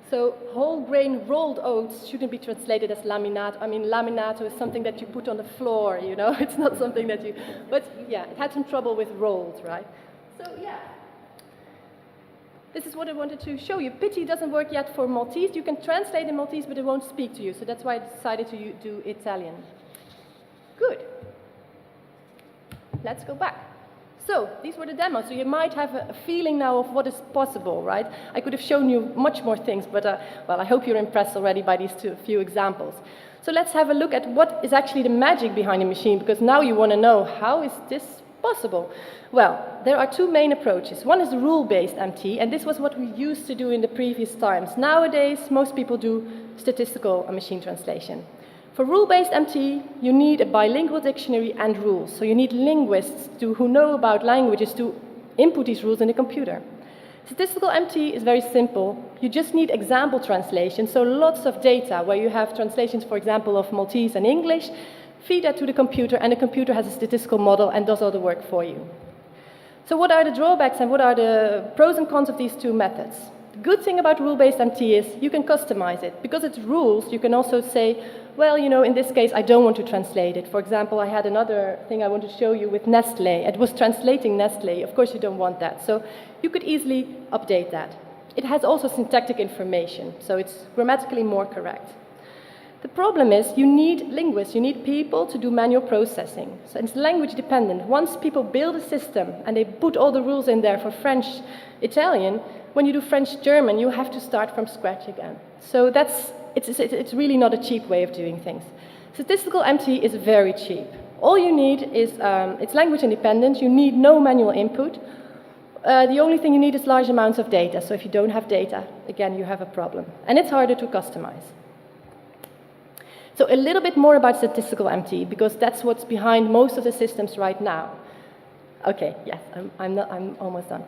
[SPEAKER 6] So whole grain rolled oats shouldn't be translated as laminato. I mean, laminato is something that you put on the floor, you know, it's not something that you, but yeah, it had some trouble with rolled, right? So yeah, this is what I wanted to show you. Pity doesn't work yet for Maltese. You can translate in Maltese, but it won't speak to you. So that's why I decided to do Italian. Good. Let's go back. So these were the demos. So you might have a feeling now of what is possible, right? I could have shown you much more things, but well, I hope you're impressed already by these few examples. So let's have a look at what is actually the magic behind a machine, because now you want to know, how is this possible? Well, there are two main approaches. One is the rule-based MT, and this was what we used to do in the previous times. Nowadays, most people do statistical machine translation. For rule-based MT, you need a bilingual dictionary and rules. So you need linguists who know about languages to input these rules in the computer. Statistical MT is very simple. You just need example translation, so lots of data where you have translations, for example, of Maltese and English, feed that to the computer, and the computer has a statistical model and does all the work for you. So what are the drawbacks and what are the pros and cons of these two methods? The good thing about rule-based MT is you can customize it. Because it's rules, you can also say, well, you know, in this case, I don't want to translate it. For example, I had another thing I want to show you with Nestlé. It was translating Nestlé. Of course, you don't want that. So you could easily update that. It has also syntactic information, so it's grammatically more correct. The problem is you need linguists, you need people to do manual processing. So it's language dependent. Once people build a system and they put all the rules in there for French, Italian, when you do French-German, you have to start from scratch again. So it's really not a cheap way of doing things. Statistical MT is very cheap. All you need is, it's language independent, you need no manual input. The only thing you need is large amounts of data. So if you don't have data, again, you have a problem. And it's harder to customize. So a little bit more about statistical MT, because that's what's behind most of the systems right now. Okay, yes, I'm almost done.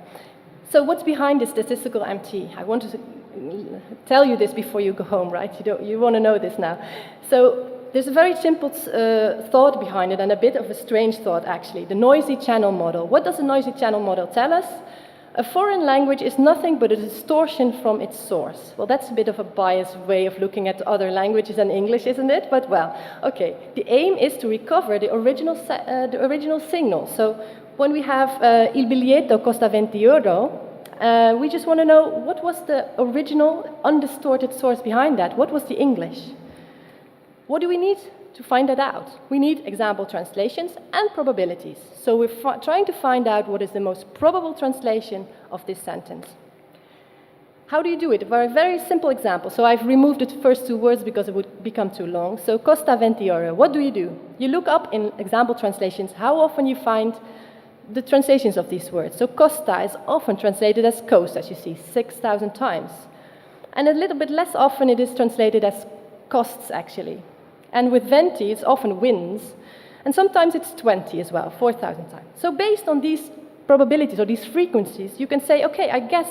[SPEAKER 6] So what's behind this statistical MT? I want to tell you this before you go home, right? You want to know this now. So there's a very simple thought behind it, and a bit of a strange thought, actually. The noisy channel model. What does the noisy channel model tell us? A foreign language is nothing but a distortion from its source. Well, that's a bit of a biased way of looking at other languages than English, isn't it? But well, okay. The aim is to recover the original signal. So when we have Il biglietto costa 20 euro, we just want to know what was the original undistorted source behind that? What was the English? What do we need to find that out? We need example translations and probabilities. So we're trying to find out what is the most probable translation of this sentence. How do you do it? A very simple example. So I've removed the first two words because it would become too long. So costa 20 euro. What do? You look up in example translations how often you find the translations of these words. So costa is often translated as coast, as you see, 6,000 times. And a little bit less often it is translated as costs, actually. And with 20, it's often wins. And sometimes it's 20 as well, 4,000 times. So based on these probabilities or these frequencies, you can say, okay, I guess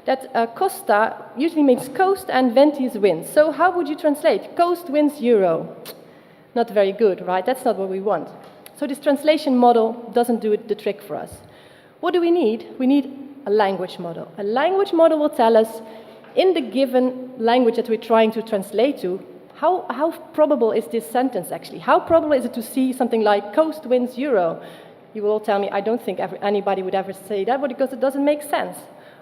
[SPEAKER 6] that costa usually means coast and 20 is wins. So how would you translate? Coast wins euro. Not very good, right? That's not what we want. So this translation model doesn't do the trick for us. What do we need? We need a language model. A language model will tell us, in the given language that we're trying to translate to, how probable is this sentence actually? How probable is it to see something like coast wins euro? You will all tell me, I don't think anybody would ever say that because it doesn't make sense.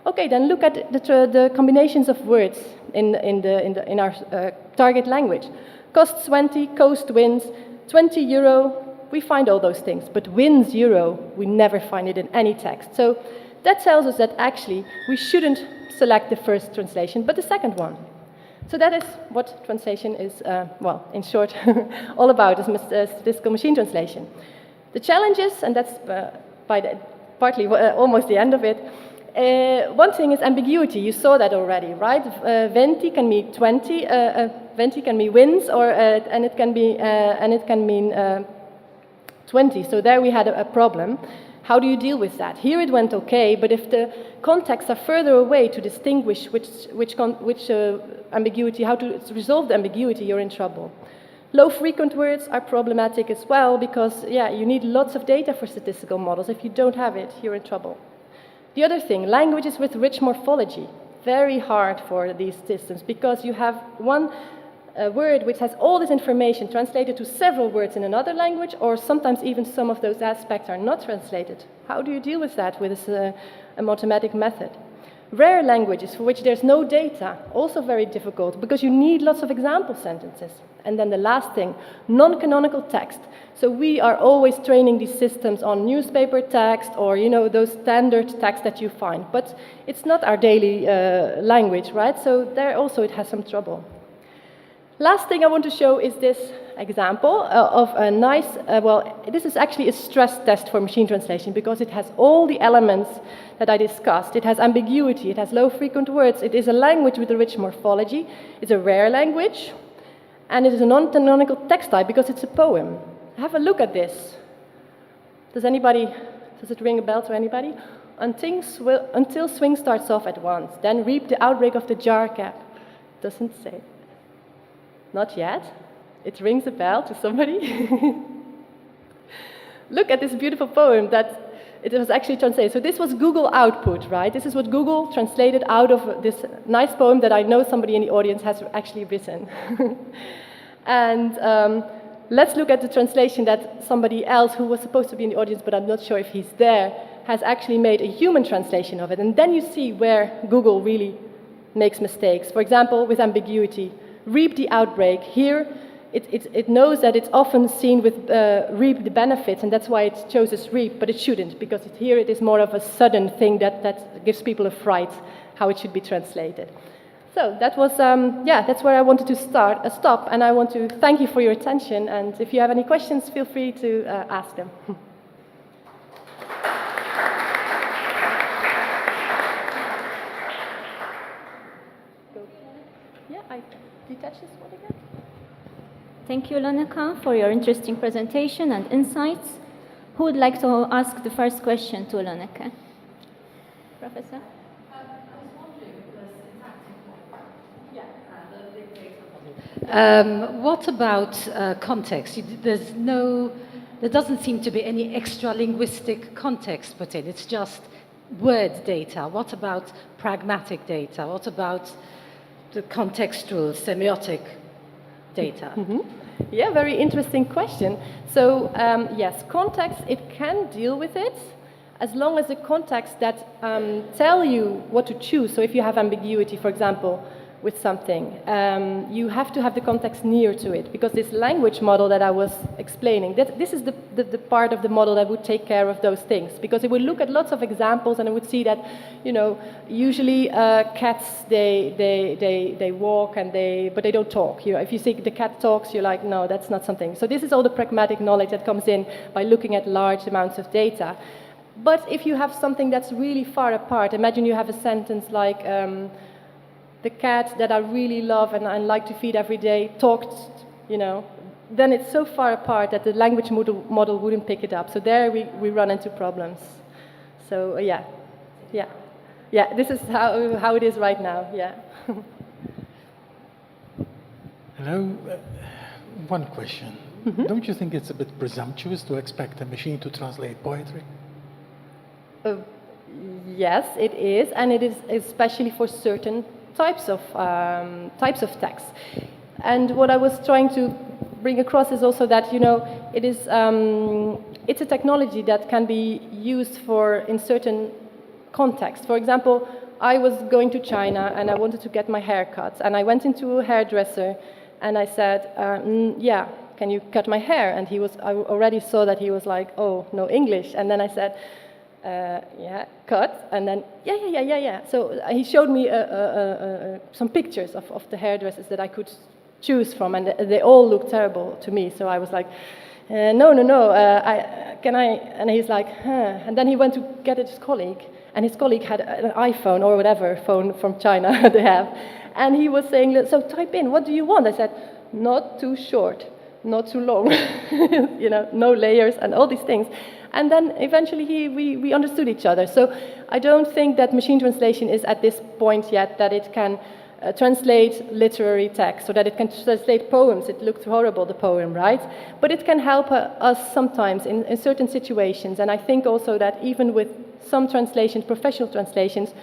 [SPEAKER 6] Okay, then look at the combinations of words in our target language. Costs 20, coast wins, 20 euro, we find all those things. But wins euro, we never find it in any text. So that tells us that actually we shouldn't select the first translation, but the second one. So that is what translation is, well, in short, all about, is statistical machine translation. The challenges, and that's partly almost the end of it, one thing is ambiguity. You saw that already, right? 20 can mean 20, 20 can mean wins, and it can mean 20. So there we had a problem. How do you deal with that? Here it went okay, but if the contexts are further away to distinguish which ambiguity, how to resolve the ambiguity, you're in trouble. Low frequent words are problematic as well because, yeah, you need lots of data for statistical models. If you don't have it, you're in trouble. The other thing, languages with rich morphology. Very hard for these systems because you have one word which has all this information translated to several words in another language, or sometimes even some of those aspects are not translated. How do you deal with that with a mathematic method? Rare languages for which there's no data, also very difficult because you need lots of example sentences. And then the last thing, non-canonical text. So we are always training these systems on newspaper text or, you know, those standard texts that you find. But it's not our daily language, right? So there also it has some trouble. Last thing I want to show is this example of a nice, well, this is actually a stress test for machine translation because it has all the elements that I discussed. It has ambiguity, it has low frequent words, it is a language with a rich morphology, it's a rare language, and it is a non-canonical text type because it's a poem. Have a look at this. Does it ring a bell to anybody? Until swing starts off at once, then reap the outbreak of the jar cap. Doesn't say. Not yet. It rings a bell to somebody. Look at this beautiful poem that it was actually translated. So this was Google output, right? This is what Google translated out of this nice poem that I know somebody in the audience has actually written. And let's look at the translation that somebody else who was supposed to be in the audience, but I'm not sure if he's there, has actually made a human translation of it. And then you see where Google really makes mistakes. For example, with ambiguity. Reap the outbreak. Here, it knows that it's often seen with reap the benefits, and that's why it chooses reap, but it shouldn't, because here it is more of a sudden thing that gives people a fright, how it should be translated. So that was, that's where I wanted to stop, and I want to thank you for your attention, and if you have any questions, feel free to ask them. Detach this one again.
[SPEAKER 3] Thank you, Lonneke, for your interesting presentation and insights. Who would like to ask the first question to Lonneke? Professor?
[SPEAKER 8] What about context? There doesn't seem to be any extra linguistic context put in. It's just word data? What about pragmatic data? What about the contextual, semiotic data?
[SPEAKER 6] Yeah, very interesting question. So yes, context, it can deal with it as long as the context that tell you what to choose. So if you have ambiguity, for example, with something, you have to have the context near to it, because this language model that I was explaining, this is the part of the model that would take care of those things, because it would look at lots of examples and it would see that, you know, usually cats, they walk and but they don't talk. You know, if you see the cat talks, you're like, no, that's not something. So this is all the pragmatic knowledge that comes in by looking at large amounts of data. But if you have something that's really far apart, imagine you have a sentence like, the cat that I really love and like to feed every day talked, you know, then it's so far apart that the language model wouldn't pick it up. So there we run into problems. So yeah, this is how it is right now, yeah.
[SPEAKER 5] Hello, one question. Don't you think it's a bit presumptuous to expect a machine to translate poetry?
[SPEAKER 6] Yes, it is, and it is especially for certain types of text. And what I was trying to bring across is also that, you know, it is it's a technology that can be used in certain contexts. For example, I was going to China and I wanted to get my hair cut, and I went into a hairdresser and I said, yeah, can you cut my hair? And I already saw that he was like, oh, no English. And then I said, yeah, cut, and then, yeah. So he showed me some pictures of the hairdressers that I could choose from, and they all looked terrible to me. So I was like, no, can I? And he's like, huh. And then he went to get his colleague, and his colleague had an iPhone or whatever phone from China they have. And he was saying, so type in, what do you want? I said, not too short, not too long, you know, no layers and all these things. And then eventually we understood each other. So I don't think that machine translation is at this point yet that it can translate literary text, so that it can translate poems. It looked horrible, the poem, right? But it can help us sometimes in certain situations. And I think also that even with some translations, professional translations,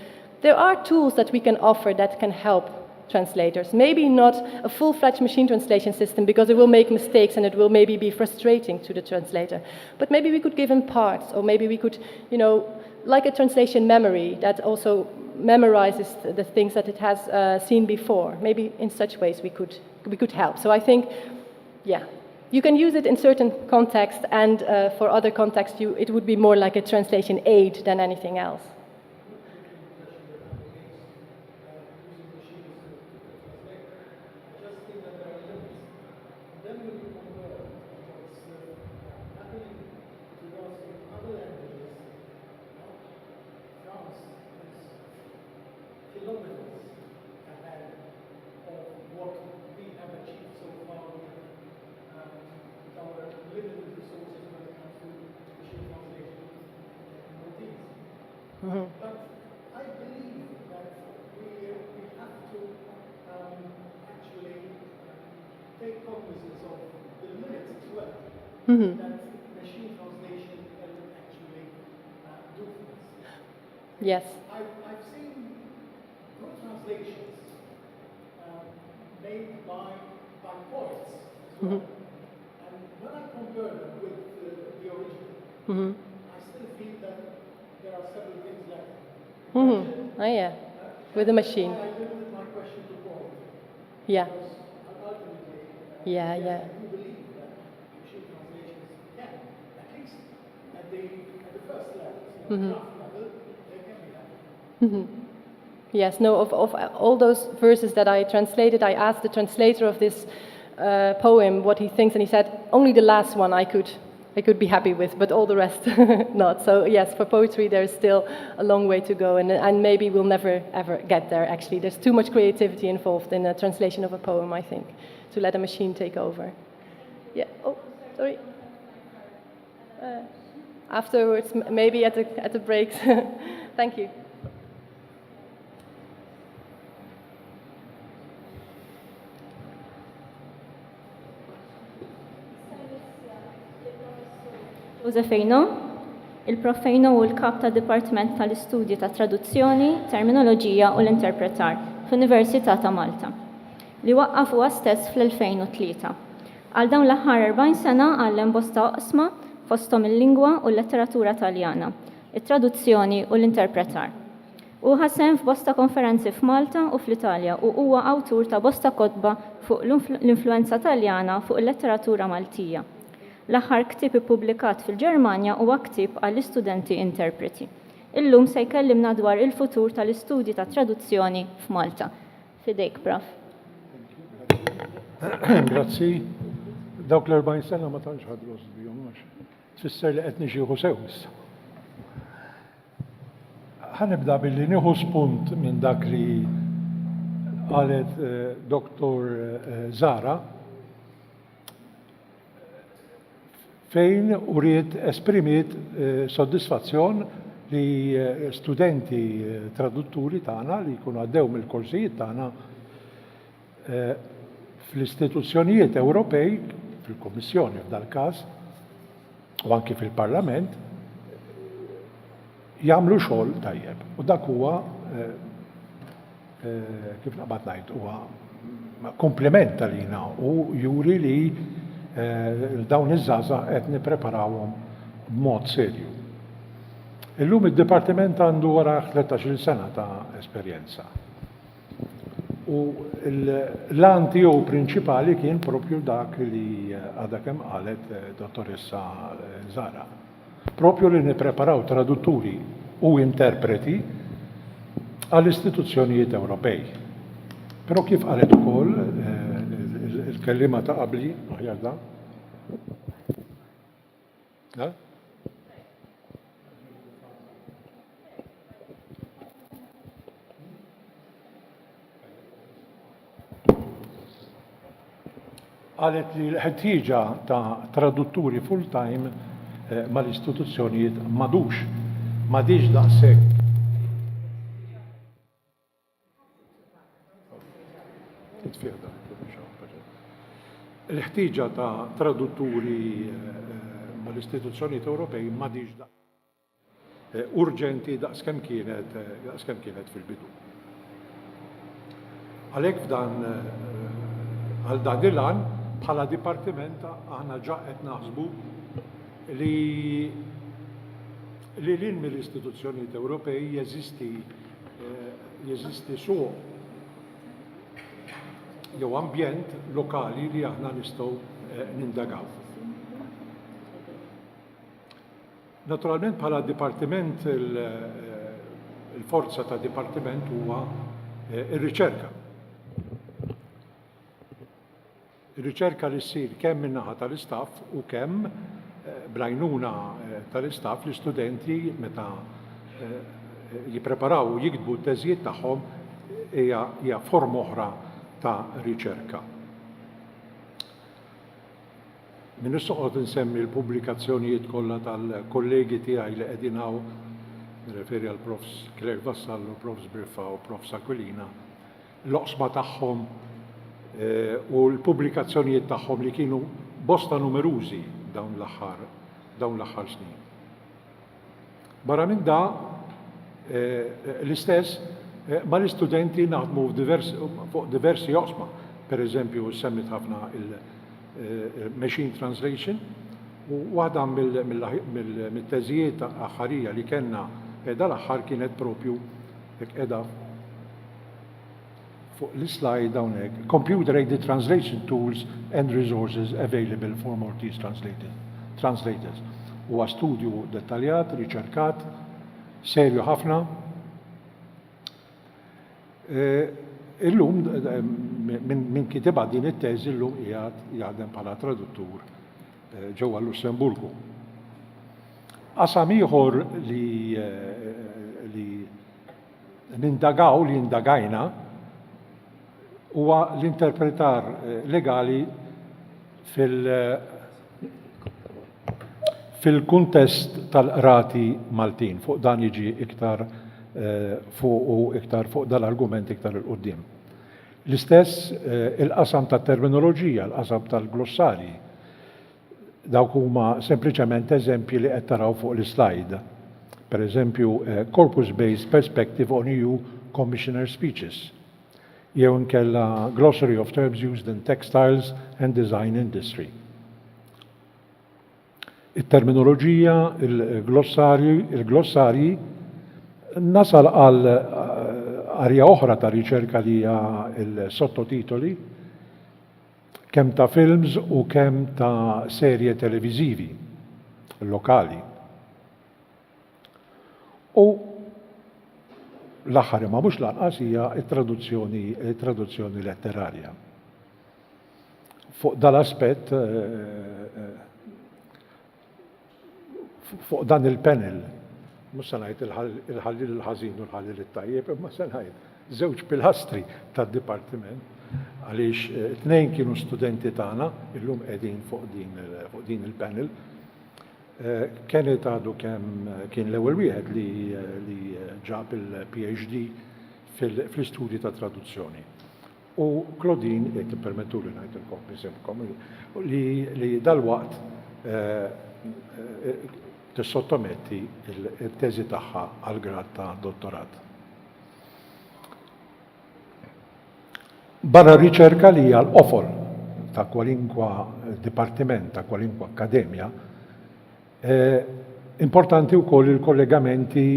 [SPEAKER 6] there are tools that we can offer that can help translators. Maybe not a full-fledged machine translation system, because it will make mistakes and it will maybe be frustrating to the translator. But maybe we could give him parts, or maybe we could, you know, like a translation memory that also memorizes the things that it has seen before. Maybe in such ways we could help. So I think, yeah, you can use it in certain contexts, and for other contexts it would be more like a translation aid than anything else.
[SPEAKER 5] But I believe that we have to actually take cognizance of the limits as well that machine translation can actually do for us.
[SPEAKER 6] Yes.
[SPEAKER 5] I've seen good translations made by poets as well. And when I compare them with the original, I still feel that there are several things left.
[SPEAKER 6] Oh yeah, with the machine.
[SPEAKER 5] I limited my question to poetry.
[SPEAKER 6] Yeah.
[SPEAKER 5] Because ultimately,
[SPEAKER 6] Yeah.
[SPEAKER 5] I do believe that machine translations can, at least at the first level, draft level, they can be done.
[SPEAKER 6] Yes, no, of all those verses that I translated, I asked the translator of this poem what he thinks, and he said only the last one I could be happy with, but all the rest not. So yes, for poetry there's still a long way to go, and maybe we'll never ever get there. Actually, there's too much creativity involved in a translation of a poem, I think, to let a machine take over. Yeah. Oh, sorry. Afterwards, maybe at the breaks. Thank you.
[SPEAKER 3] Josefino, Il-Prof Fejno u l-Kap ta' Dipartiment tal-Istudji ta' Traduzzjoni, Terminoloġija u l-Interpretar fl-Università ta' Malta, li waqqaf huwa stess fl-2003. Għal dawn l-aħħar 40 sena għallem bosta oqsma fosthom il-lingwa u l-letteratura Taljana, it-traduzzjoni u l-interpretar. U ħasem f'bosta konferenzi f'Malta u fl-Italja u huwa awtur ta' bosta kotba fuq l-influenza Taljana fuq il-letteratura Maltija. L-aħħar ktib ippubblikat fil-Ġermanja huwa ktib għall-istudenti interpreti. Illum se jkellimna dwar il-futur tal-istudji ta' traduzzjoni f'Malta. Fidejk, Prof.
[SPEAKER 9] Grazzi. Dawk l-40 sena ma tantx ħadros bihom għax tfisser li qed niġieħu sew issa. Ħanibda billi nieħu spunt minn dak li qalet Dr. Zara fejn uriet esprimiet soddisfazzjon li studenti tradutturi tagħna li jkunu għaddew mill-korsijiet tagħna fl-istituzzjonijiet Ewropej, fil-Kommissjoni f'dal każ, u anki fil-Parlament, jagħmlu xogħol tajjeb. U dak huwa kif naqbad ngħid huwa kompliment għalina u juri li dawn iż-żgħażagħ qed nippreparawhom b'mod serju. Illum id-Dipartiment għandu wara 13-il sena ta' esperjenza. U l-lan tiegħu prinċipali kien propju dak li għadha kemm qalet dottoressa Zara. Propju li nippreparaw tradutturi u interpreti għall-istituzzjonijiet Ewropej. Però kif qalet ukoll il-kellima ta' qabli, aħjar da? Qalet li l-ħtieġa ta' tradutturi full-time mal-istituzzjonijiet m'għadix daqshekk. Il-ħtieġa ta' tradutturi mal-istituzzjonijiet Ewropej m'għadix urġenti daqskemm kienet fil-bidu. Għalhekk għal dan il-għan bħala dipartiment aħna ġa qed naħsbu li lil mill-istituzzjonijiet Ewropej jeżisti suq jew ambjent lokali li aħna nistgħu nindagaw. Naturalment bħala dipartiment il-forza ta' dipartiment huwa ir-riċerka. Ir-riċerka li ssir kemm min-naħa tal-istaff u kemm blajnuna tal-istaff l-istudenti meta jippreparaw u jiktbu t-teżijiet tagħhom hija forma oħra ta' riċerka. Min nissoqgħod insemmi l-pubblikazzjonijiet kollha tal-kollegi tiegħi li qegħdin hawn, nirreferi għal Prof. Claire Vassallo, Prof. Sbriffa u Prof. Aquilina, l-oqsma tagħhom u l-pubblikazzjonijiet tagħhom li kienu bosta numerużi dawn l-aħħar snin. Barra minn da, l-istess ma l-istudenti naħdmu fuq diversi oqsma. Per eżempju, semmit ħafna il-machine translation u waħda mill-teżijiet aħħarija li kellna dal-aħħar kienet propju qiegħda fuq l-slide hawnhekk, computer-aided translation tools and resources available for Maltese translators. Huwa studju dettaljat, riċerkat, serju ħafna. Illum minn kitibha din it-teżi illum qiegħed jaħdem bħala traduttur ġewwa Lussemburgu. Qasam ieħor li nindagaw li indagajna huwa l-interpretar legali fil-kuntest tal-qrati Maltin, fuq dan jiġi iktar fuq dal-argument iktar il-qudiem. L-istess il-qasam tat-terminoloġija, l-qasam tal-glossari. dawk huma sempliċement eżempji li qed taraw fuq l-slide. Per eżempju, Corpus-Based Perspective on EU Commissioner Speeches. Jew inkella Glossary of Terms Used in Textiles and Design Industry. Il-terminoloġija, il-glossarji nasal għal arja oħra ta' riċerka li hija il-sottotitoli kemm ta' films u kemm ta' serje televiżivi lokali. U l-aħħar ma mhux lanqas hija traduzzjoni letterarja. Fuq dal-aspett fuq dan il-panel, mhux se ngħid il-ħallil il-ħażin u l-ħallil it-tajjeb, imma se ngħid żewġ pilastri tad-dipartiment għaliex tnejn kienu studenti tagħna illum qegħdin fuq din il-panel. Kenneth għadu kien l-ewwel wieħed li ġab il-PhD fl-istudji ta' traduzzjoni. U Claudine, jekk permettu li ngħidilkom isimkom, li dal-waqt tissottometti il-teżi tagħha għal grad ta' dottorat. Barra riċerka li hija l-qofol ta' kwalinkwa dipartiment, ta' kwalinkwa akkademja, importanti wkoll il-kollegamenti,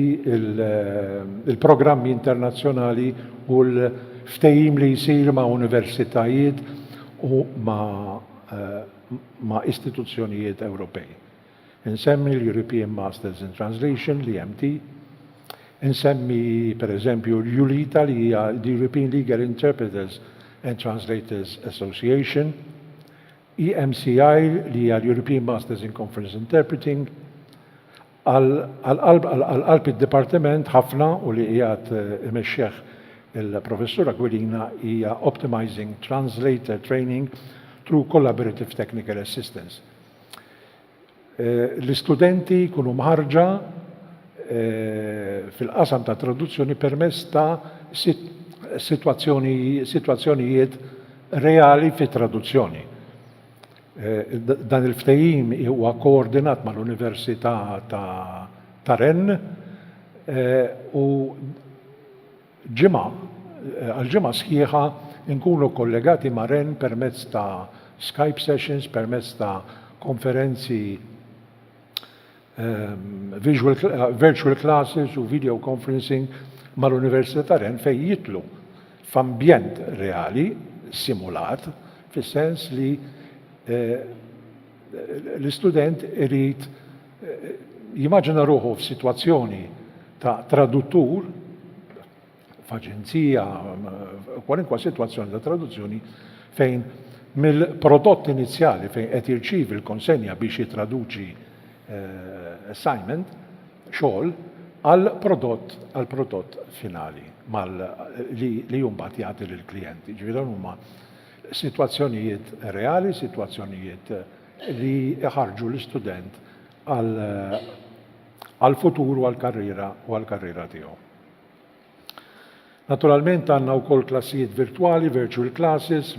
[SPEAKER 9] il-programmi internazzjonali u l-ftehim li jsir ma' universitajiet u ma' istituzzjonijiet Ewropej. Insemmi l-European Masters in Translation, l-EMT, insemmi per eżempju l-EULITA li hija l-European Legal Interpreters and Translators Association, EMCI li hija l-European Masters in Conference Interpreting, għal-qalb id-Dipartiment ħafna u li qiegħed imexxeħ il-Professura Aquilina hija Optimizing Translator Training through Collaborative Technical Assistance. L-istudenti kunu mħarġa fil-qasam ta' traduzzjoni permezz ta' situazzjonijiet reali fi traduzzjoni. Dan il-ftehim huwa koordinat mal-Università ta' Rennes u għal-ġimgħa sħiħa nkunu kollegati ma' Rennes permezz ta' Skype sessions, permezz ta' konferenzi virtual classes u video conferencing mal-Università ta' Rennes fejn jitlu f'ambjent reali, simulat, fis-sens li l-istudent irid jimmaġina ruħu f'sitwazzjoni ta' traduttur f'aġenzija, kwalinkwa sitwazzjoni ta' traduzzjoni fejn mill-prodott inizjali fejn qed jirċievi l-konsenja biex jitraduċi assignment, xogħol, għal prodott finali li jumbat jagħti lill-klijenti. Ġifieri dawn huma sitwazzjonijiet reali, sitwazzjonijiet li ħarġu l-istudent għal futur u għal-karriera tiegħu. Naturalment għandna wkoll klassijiet virtuali, virtual classes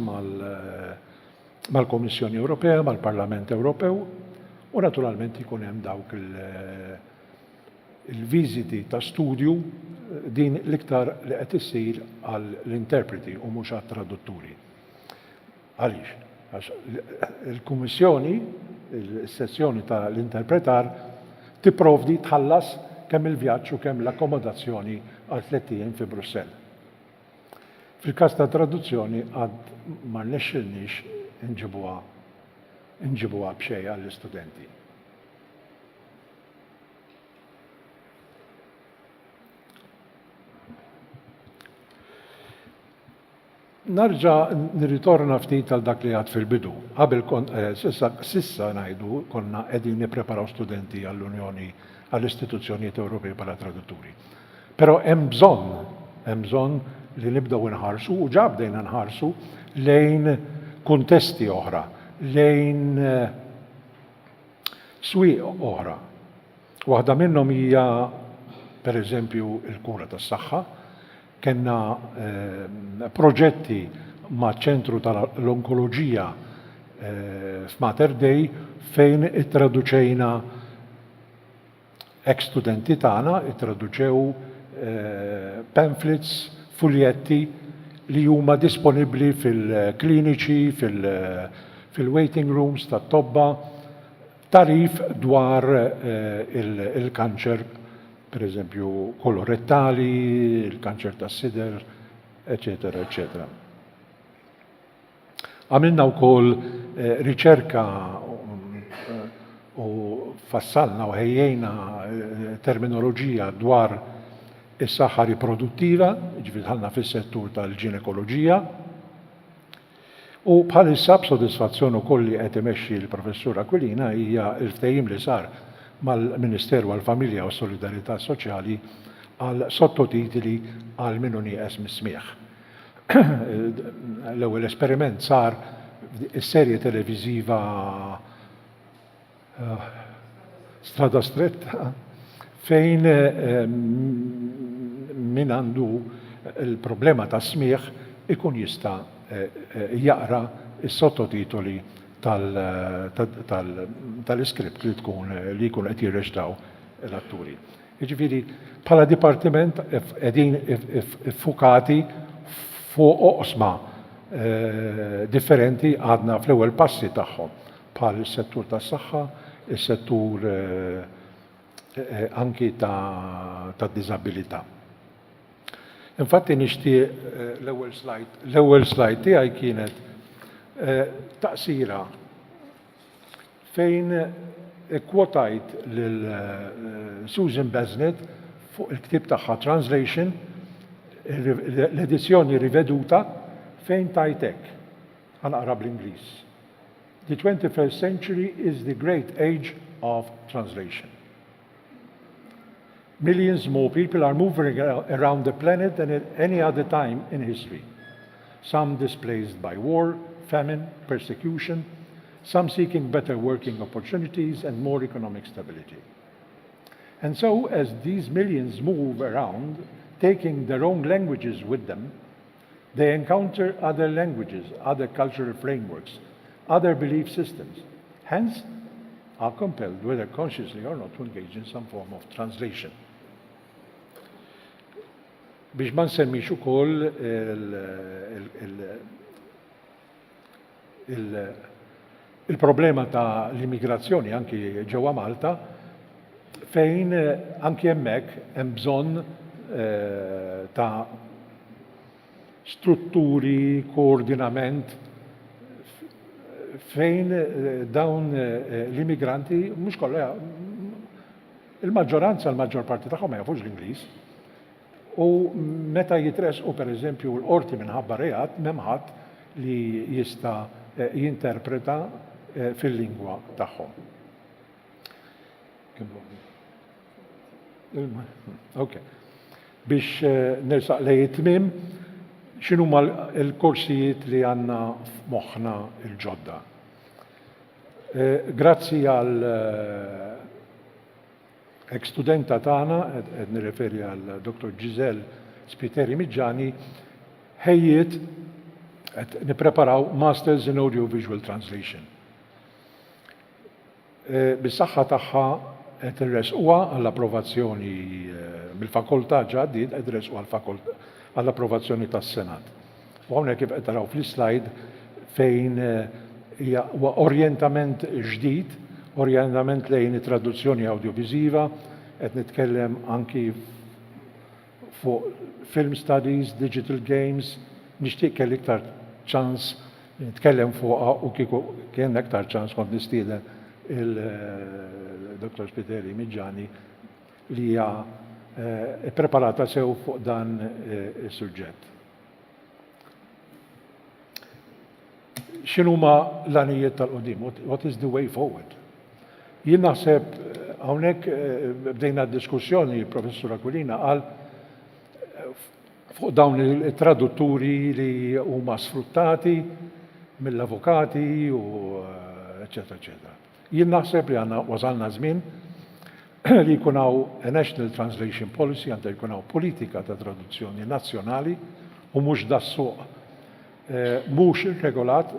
[SPEAKER 9] mal-Kommissjoni Ewropea, mal-Parlament Ewropew, u naturalment ikun hemm dawk il-viżiti ta' studju din l-iktar li qed issir għall-interpreti u mhux għat-tradutturi. Għaliex? Għax il-Kummissjoni, il-sessjoni tal-interpretar tipprovdi tħallas kemm il-vjaġġ u kemm l-akkomodazzjoni għal 3 ijiem fi Brussell. Fil-każ ta' traduzzjoni għad ma rnexxilniex inġibuha b'xejn għall-istudenti. Narġa' nirritorna ftit għal dak li għad fil-bidu. Qabel sissa ngħidu konna qegħdin nippreparaw studenti għall-Unjoni għall-istituzzjonijiet Ewropej bħala tradutturi. Però hemm bżonn li nibdew inħarsu u ġa bdejna nħarsu lejn kuntesti oħra, lejn swieq oħra. Waħda minnhom hija pereżempju l-kura tas-saħħa, kellna proġetti ma' ċentru tal-onkoloġija f'Mater Dei fejn it-traduċejna ex-studenti tagħna ittraduċew pamphlets, fuljetti li huma disponibbli fil-kliniċi, fil-waiting rooms tat-tobba, tarif dwar il-kanċer, per eżempju, kolorettali, il-kanċer tas-sider, eccetera, eccetera. Għamilna wkoll riċerka u fassalna u ħejjejna terminoloġija dwar is-saħħa riproduttiva, ġifieri ħalna fis-settur tal-ġinekoloġija, u bħalissa b'sodisfazzjon ukoll li qed imexxi l-Professur Aquilina hija l-ftehim li sar mal-Ministeru għall-Familja u Solidarità Soċjali għal sottotitoli għal min hu nieqes mis-smieħ. L-ewwel esperiment sar is-serje televiżiva Strada Stretta fejn min għandu il-problema ta' smieħ ikun jista' jaqra is-sottotitoli tal-iskript li jkun qed jirreġdaw l-atturi. Jiġifieri bħala dipartiment qegħdin iffukati fuq oqsma differenti għadna fl-ewwel passi tagħhom bħal is-settur tas-saħħa, is-settur anki tad-diżabilità. Infatti nixtieq l-ewwel slide tiegħi kienet taqsira fejn ikkwotajt lil Susan Besnet fuq il-ktieb tagħha Translation, l-edizzjoni riveduta fejn tajtek ħanaqra bl-Ingliż. The 21st century is the great age of translation. Millions more people are moving around the planet than at any other time in history. Some displaced by war, famine, persecution, some seeking better working opportunities and more economic stability. And so, as these millions move around, taking their own languages with them, they encounter other languages, other cultural frameworks, other belief systems. Hence, are compelled, whether consciously or not, to engage in some form of translation. Biex ma nsemmix ukoll il-problema ta' l-immigrazzjoni anki ġewwa Malta, fejn anki hemmhekk hemm bżonn ta' strutturi, koordinament, fejn dawn l-immigranti mhux kollha il-maġġoranza, l-maġġor parti tagħhom ma jafux l-Ingliż. U meta jitresqu pereżempju l-qorti minħabba reat m'hemm ħadd li jista' jinterpreta fil-lingwa tagħhom. Okay. Biex nersaq lejn it-tmiem, x'inhuma l-korsijiet li għandna f'moħħna l-ġodda. Grazzi għal ex-studenta tagħna, qed nirreferi għal Dr. Giselle Spiteri Miġġani, ħejjiet qed nippreparaw Masters in Audiovisual Translation. Bis-saħħa tagħha qed irresquha għall-approvazzjoni mill-fakultà ġaddiet qed irresquha għall-approvazzjoni tas-Senat. U hawnhekk kif qed taraw fl-slide fejn hija orjentament ġdid, orjentament lejn it-traduzzjoni audiovisiva, qed nitkellem anki fuq film studies, digital games, nixtieq kelli iktar ċans nitkellem fuqha u kieku kien iktar ċans kont nistieden il-Dr. Spiteri Miġġani li hija preparata sew fuq dan is-suġġett. X'inhuma l-għanijiet tal-qudiem? What is the way forward? Jien naħseb hawnhekk bdejna d-diskussjoni, il-Professur Aquilina qal fuq dawn il-tradutturi li huma sfruttati mill-avukati u eċetera, eċetera. Jien naħseb li għandna wasalna żmien li jkun hawn a National Translation Policy, għandha jkun hawn politika ta' traduzzjoni nazzjonali u mhux das-suq mhux irregolat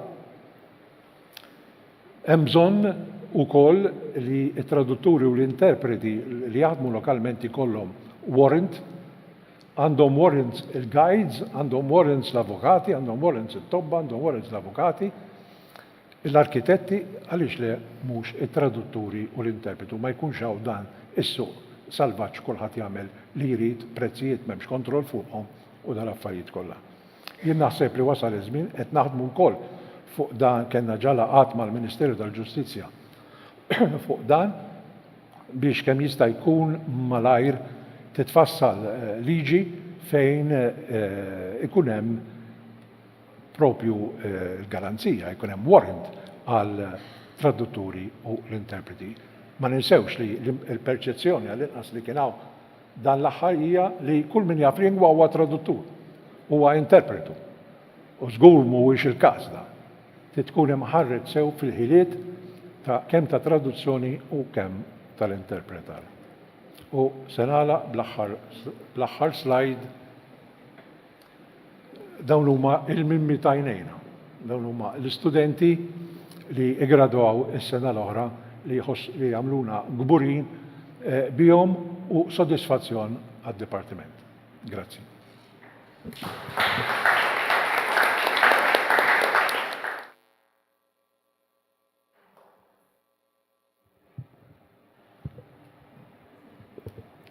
[SPEAKER 9] Hemm bżonn ukoll li t-tradutturi u l-interpreti li jaħdmu lokalment ikollhom warrant, għandhom warrants il-guides, għandhom warrants l-avukati, għandhom warrants it-tobba, għandhom warrants l-avukati, l-arkitetti għaliex le mhux it-tradutturi u l-interpretu ma jkunx hawn dan is-suq salvaġġ kulħadd jagħmel li jrid prezzijiet m'hemmx kontroll fuqhom u dal-affarijiet kollha. Jien naħseb li wasal iż-żmien qed naħdmu wkoll fuq dan kellna ġala qatt mal-Ministeru tal-Ġustizzja fuq dan biex kemm jista' jkun malajr titfassal liġi fejn ikun hemm propju l-garanzija, jkun hemm warrant għal tradutturi u l-interpreti. Ma ninsewx li l-perċezzjoni għall-inqas li kien hawn dan l-aħħar hija li kull min jaf lingwa huwa traduttur, huwa interpretu. U żgur mhuwiex il-każ da. Tkun hemm ħarret sew fil-ħiliet ta' kemm ta' traduzzjoni u kemm tal-interpretar. U se nagħlaq bl-aħħar slide dawn huma il-mimmi tajnejna. Dawn huma l-istudenti li igradwaw is-sena l-oħra li jagħmluna gburin bihom u sodisfazzjon għad-Dipartiment. Grazzi.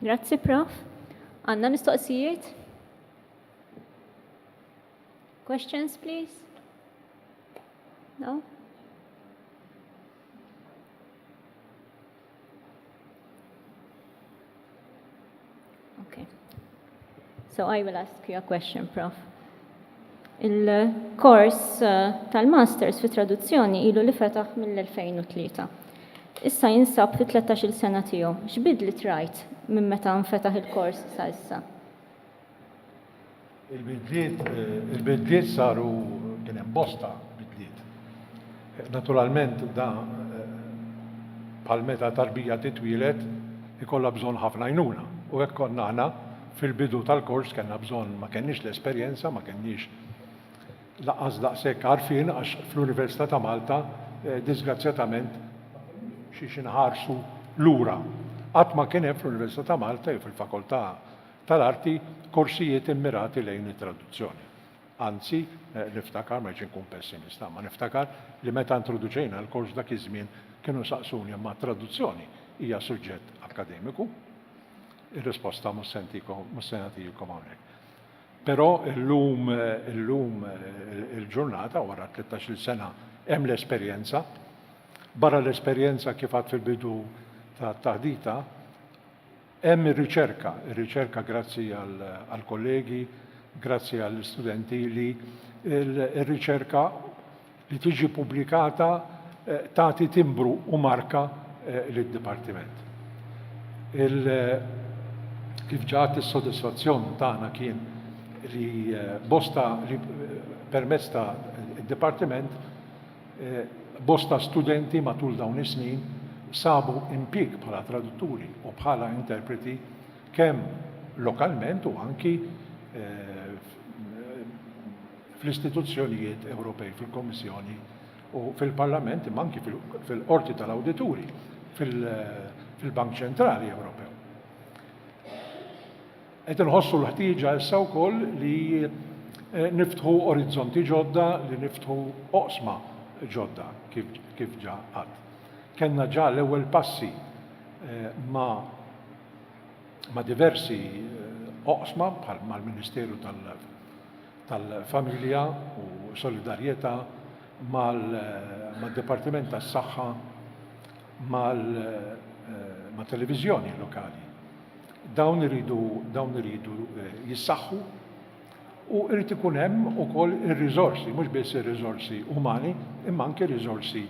[SPEAKER 3] Grazzi, Prof. Għandna mistoqsijiet? Questions, please? No? Okay. So I will ask you a question, Prof. Il-kors tal-Masters fi traduzzjoni ilu li fetaħ mill-2003. Issa jinsab fi 13 sena tiegħu. X'bidli trajt minn meta nfetaħ il-kors sa issa?
[SPEAKER 9] Il-bidliet saru kien hemm bosta bidliet. Naturalment da bħal meta tarbija titwilet ikollha bżonn ħafna għajnuna. U hekk konna aħna fil-bidu tal-kors kellna bżonn ma kenniex l-esperjenza, ma kenniex laqas daqshekk għarfien għax fl-Università ta' Malta disgrazzjatament xi inħarsu lura. Qatt ma kien hemm fl-Università ta' Malta jew fil-Fakultà tal-Arti korsijiet immirati lejn it-traduzzjoni. Anzi, niftakar ma jkun nkun pessimista, ma niftakar li meta introduċejna l-kors dak iż-żmien kienu saqsuni ma traduzzjoni hija suġġett akademiku. Ir-risposta mhux se nagħtikom hawnhekk. Però illum il-ġurnata wara 13 sena hemm l-esperjenza. Barra l-esperjenza kif għad fil-bidu ta' taħdita, hemm ir-riċerka grazzi għal-kollegi, grazzi għall-studenti li il-riċerka li tiġi pubblikata tagħti timbru u marka lid-Dipartiment. Kif ġat is-sodisfazzjon tagħna kien li bosta li permezz ta' id-Dipartiment bosta studenti matul dawn is-snin sabu impjieg bħala tradutturi u bħala interpreti kemm lokalment u anki fl-istituzzjonijiet Ewropej, fil-Kommissjoni u fil-Parlament, imma anki fil-Qorti tal-Awdituri, fil-Bank Ċentrali Ewropew. Qed inħossu l-ħtieġa issa wkoll li niftħu orizzonti ġodda, li niftħu oqsma ġodda kif ġa qatt. Kenna ġa l-ewwel passi ma' diversi oqsma bħal mal-Ministeru tal-Familja u Solidarjetà, mal-Dipartiment tas-Saħħa, mal-Televiżjoni lokali. Dawn iridu jissaħħu u irid ikun hemm ukoll ir-riżorsi, mhux biss ir-riżorsi umani, imma anke riżorsi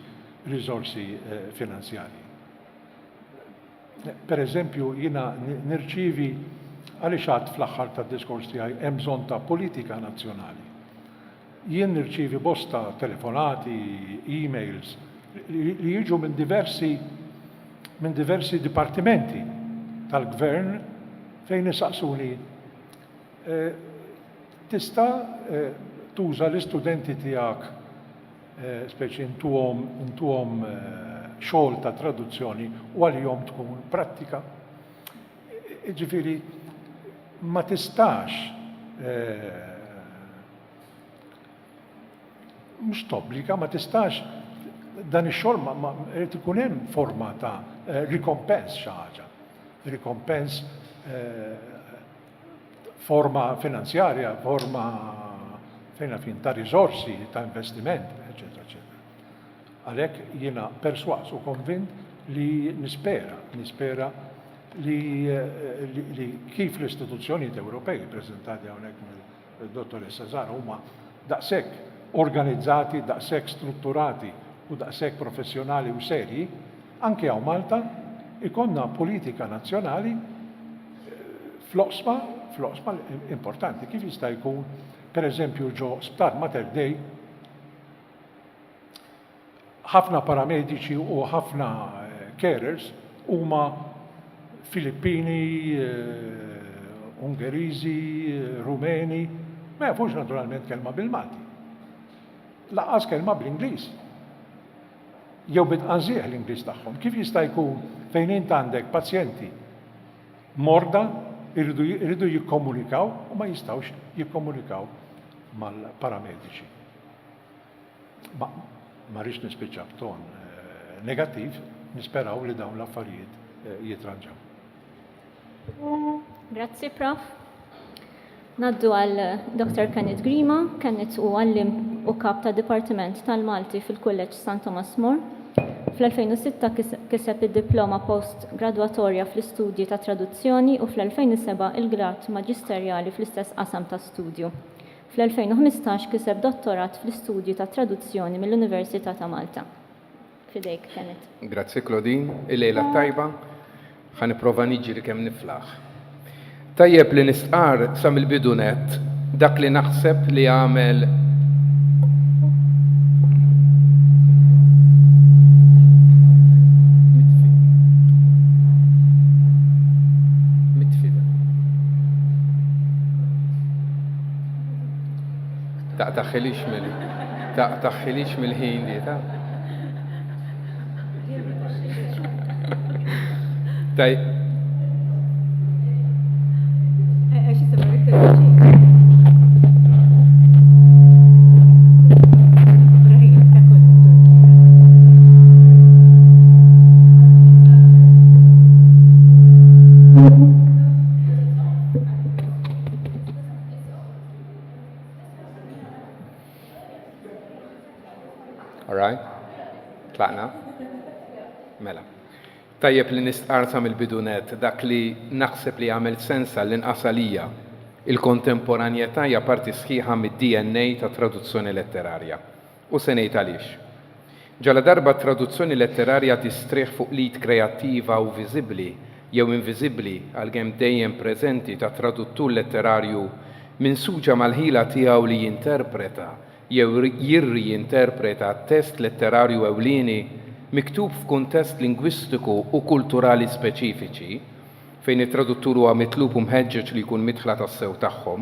[SPEAKER 9] finanzjarji. Per eżempju, jiena nirċievi għaliex għadd fl-aħħar tad-diskors tiegħi hemm bżonn ta' politika nazzjonali. Jien nirċievi bosta telefonati, emails li jiġu minn diversi dipartimenti tal-gvern fejn isaqsuni tista' tuża l-istudenti tiegħek speċi intuhom xogħol ta' traduzzjoni u għal-jom tkun prattika. Ġifieri ma tistax mhux tobbliga, ma tistax dan ix-xogħol ma irid ikun hemm forma ta' rikompens xi ħaġa. Rikompens forma finanzjarja, forma fejna fin ta' risorsi, ta' investiment, eccetera, eccetera. Għalhekk jiena perswas u konvint li nispera li kif l-istituzzjonijiet Ewropej preżentati hawnhekk mill-dottoressa Zara huma daqshekk organizzati, daqshekk strutturati u daqshekk professjonali u serji, anke hawn Malta ikonna politika nazzjonali fl-oqsma importanti. Kif jista' jkun, pereżempju ġo Sptar Mater Dei, ħafna paramediċi u ħafna carers huma Filippini, Ungeriżi, Rumeni, ma jafux naturalment kelma bil-Malti. Laqas kelma bl-Ingliż. Jew bitqanżieħ l-Ingliż tagħhom. Kif jista' jkun fejn int għandek pazjenti morda irridu jikkomunikaw u ma jistgħux jikkomunikaw mal-paramediċi. Ma rridx nispiċċa b'ton negattiv, nisperaw li dawn l-affarijiet jitranġaw.
[SPEAKER 3] Grazzi, Prof. Naddu għal Dr. Kenneth Grima. Kenneth u għallim u kap ta' Dipartiment tal-Malti fil-Kulleġġ St. Thomas More. Fl-2006 kiseb id-diploma post-gradwatorja fl-istudji ta' traduzzjoni u fl-2007 il-grad maġisterjali fl-istess qasam ta' studju. Fl-2015 kiseb dottorat fl-istudji ta' traduzzjoni mill-Università ta' Malta. Fidejk, Kenneth.
[SPEAKER 10] Grazzi, Claudine. Il-lejla tajba, ħaniprofa niġri kemm niflaħ. Tajjeb li nistqar sa mill-bidunet dak li naħseb li għamel taħħilix mill-ħin di, ta' Taj. All right? Tlaqna? Mela. Tajjeb li nistqarsa mill-bidunet dak li naħseb li għamel sensa l-inqasalija. Il-kontemporanjetà hija parti sħiħa mid-DNA ta' traduzzjoni letterarja. U se ngħid għaliex. Ġala darba traduzzjoni letterarja tistrieħ fuq lid kreattiva u viżibbli jew inviżibbli għalkemm dejjem preżenti ta' traduttur letterarju minsuġa mal-ħila tiegħu li jinterpreta jew jirri jinterpreta test letterarju ewlieni miktub f'kuntest lingwistiku u kulturali speċifiċi, fejn it-traduttur huwa mitlub u mħeġġeġ li jkun midħla tas-sew tagħhom.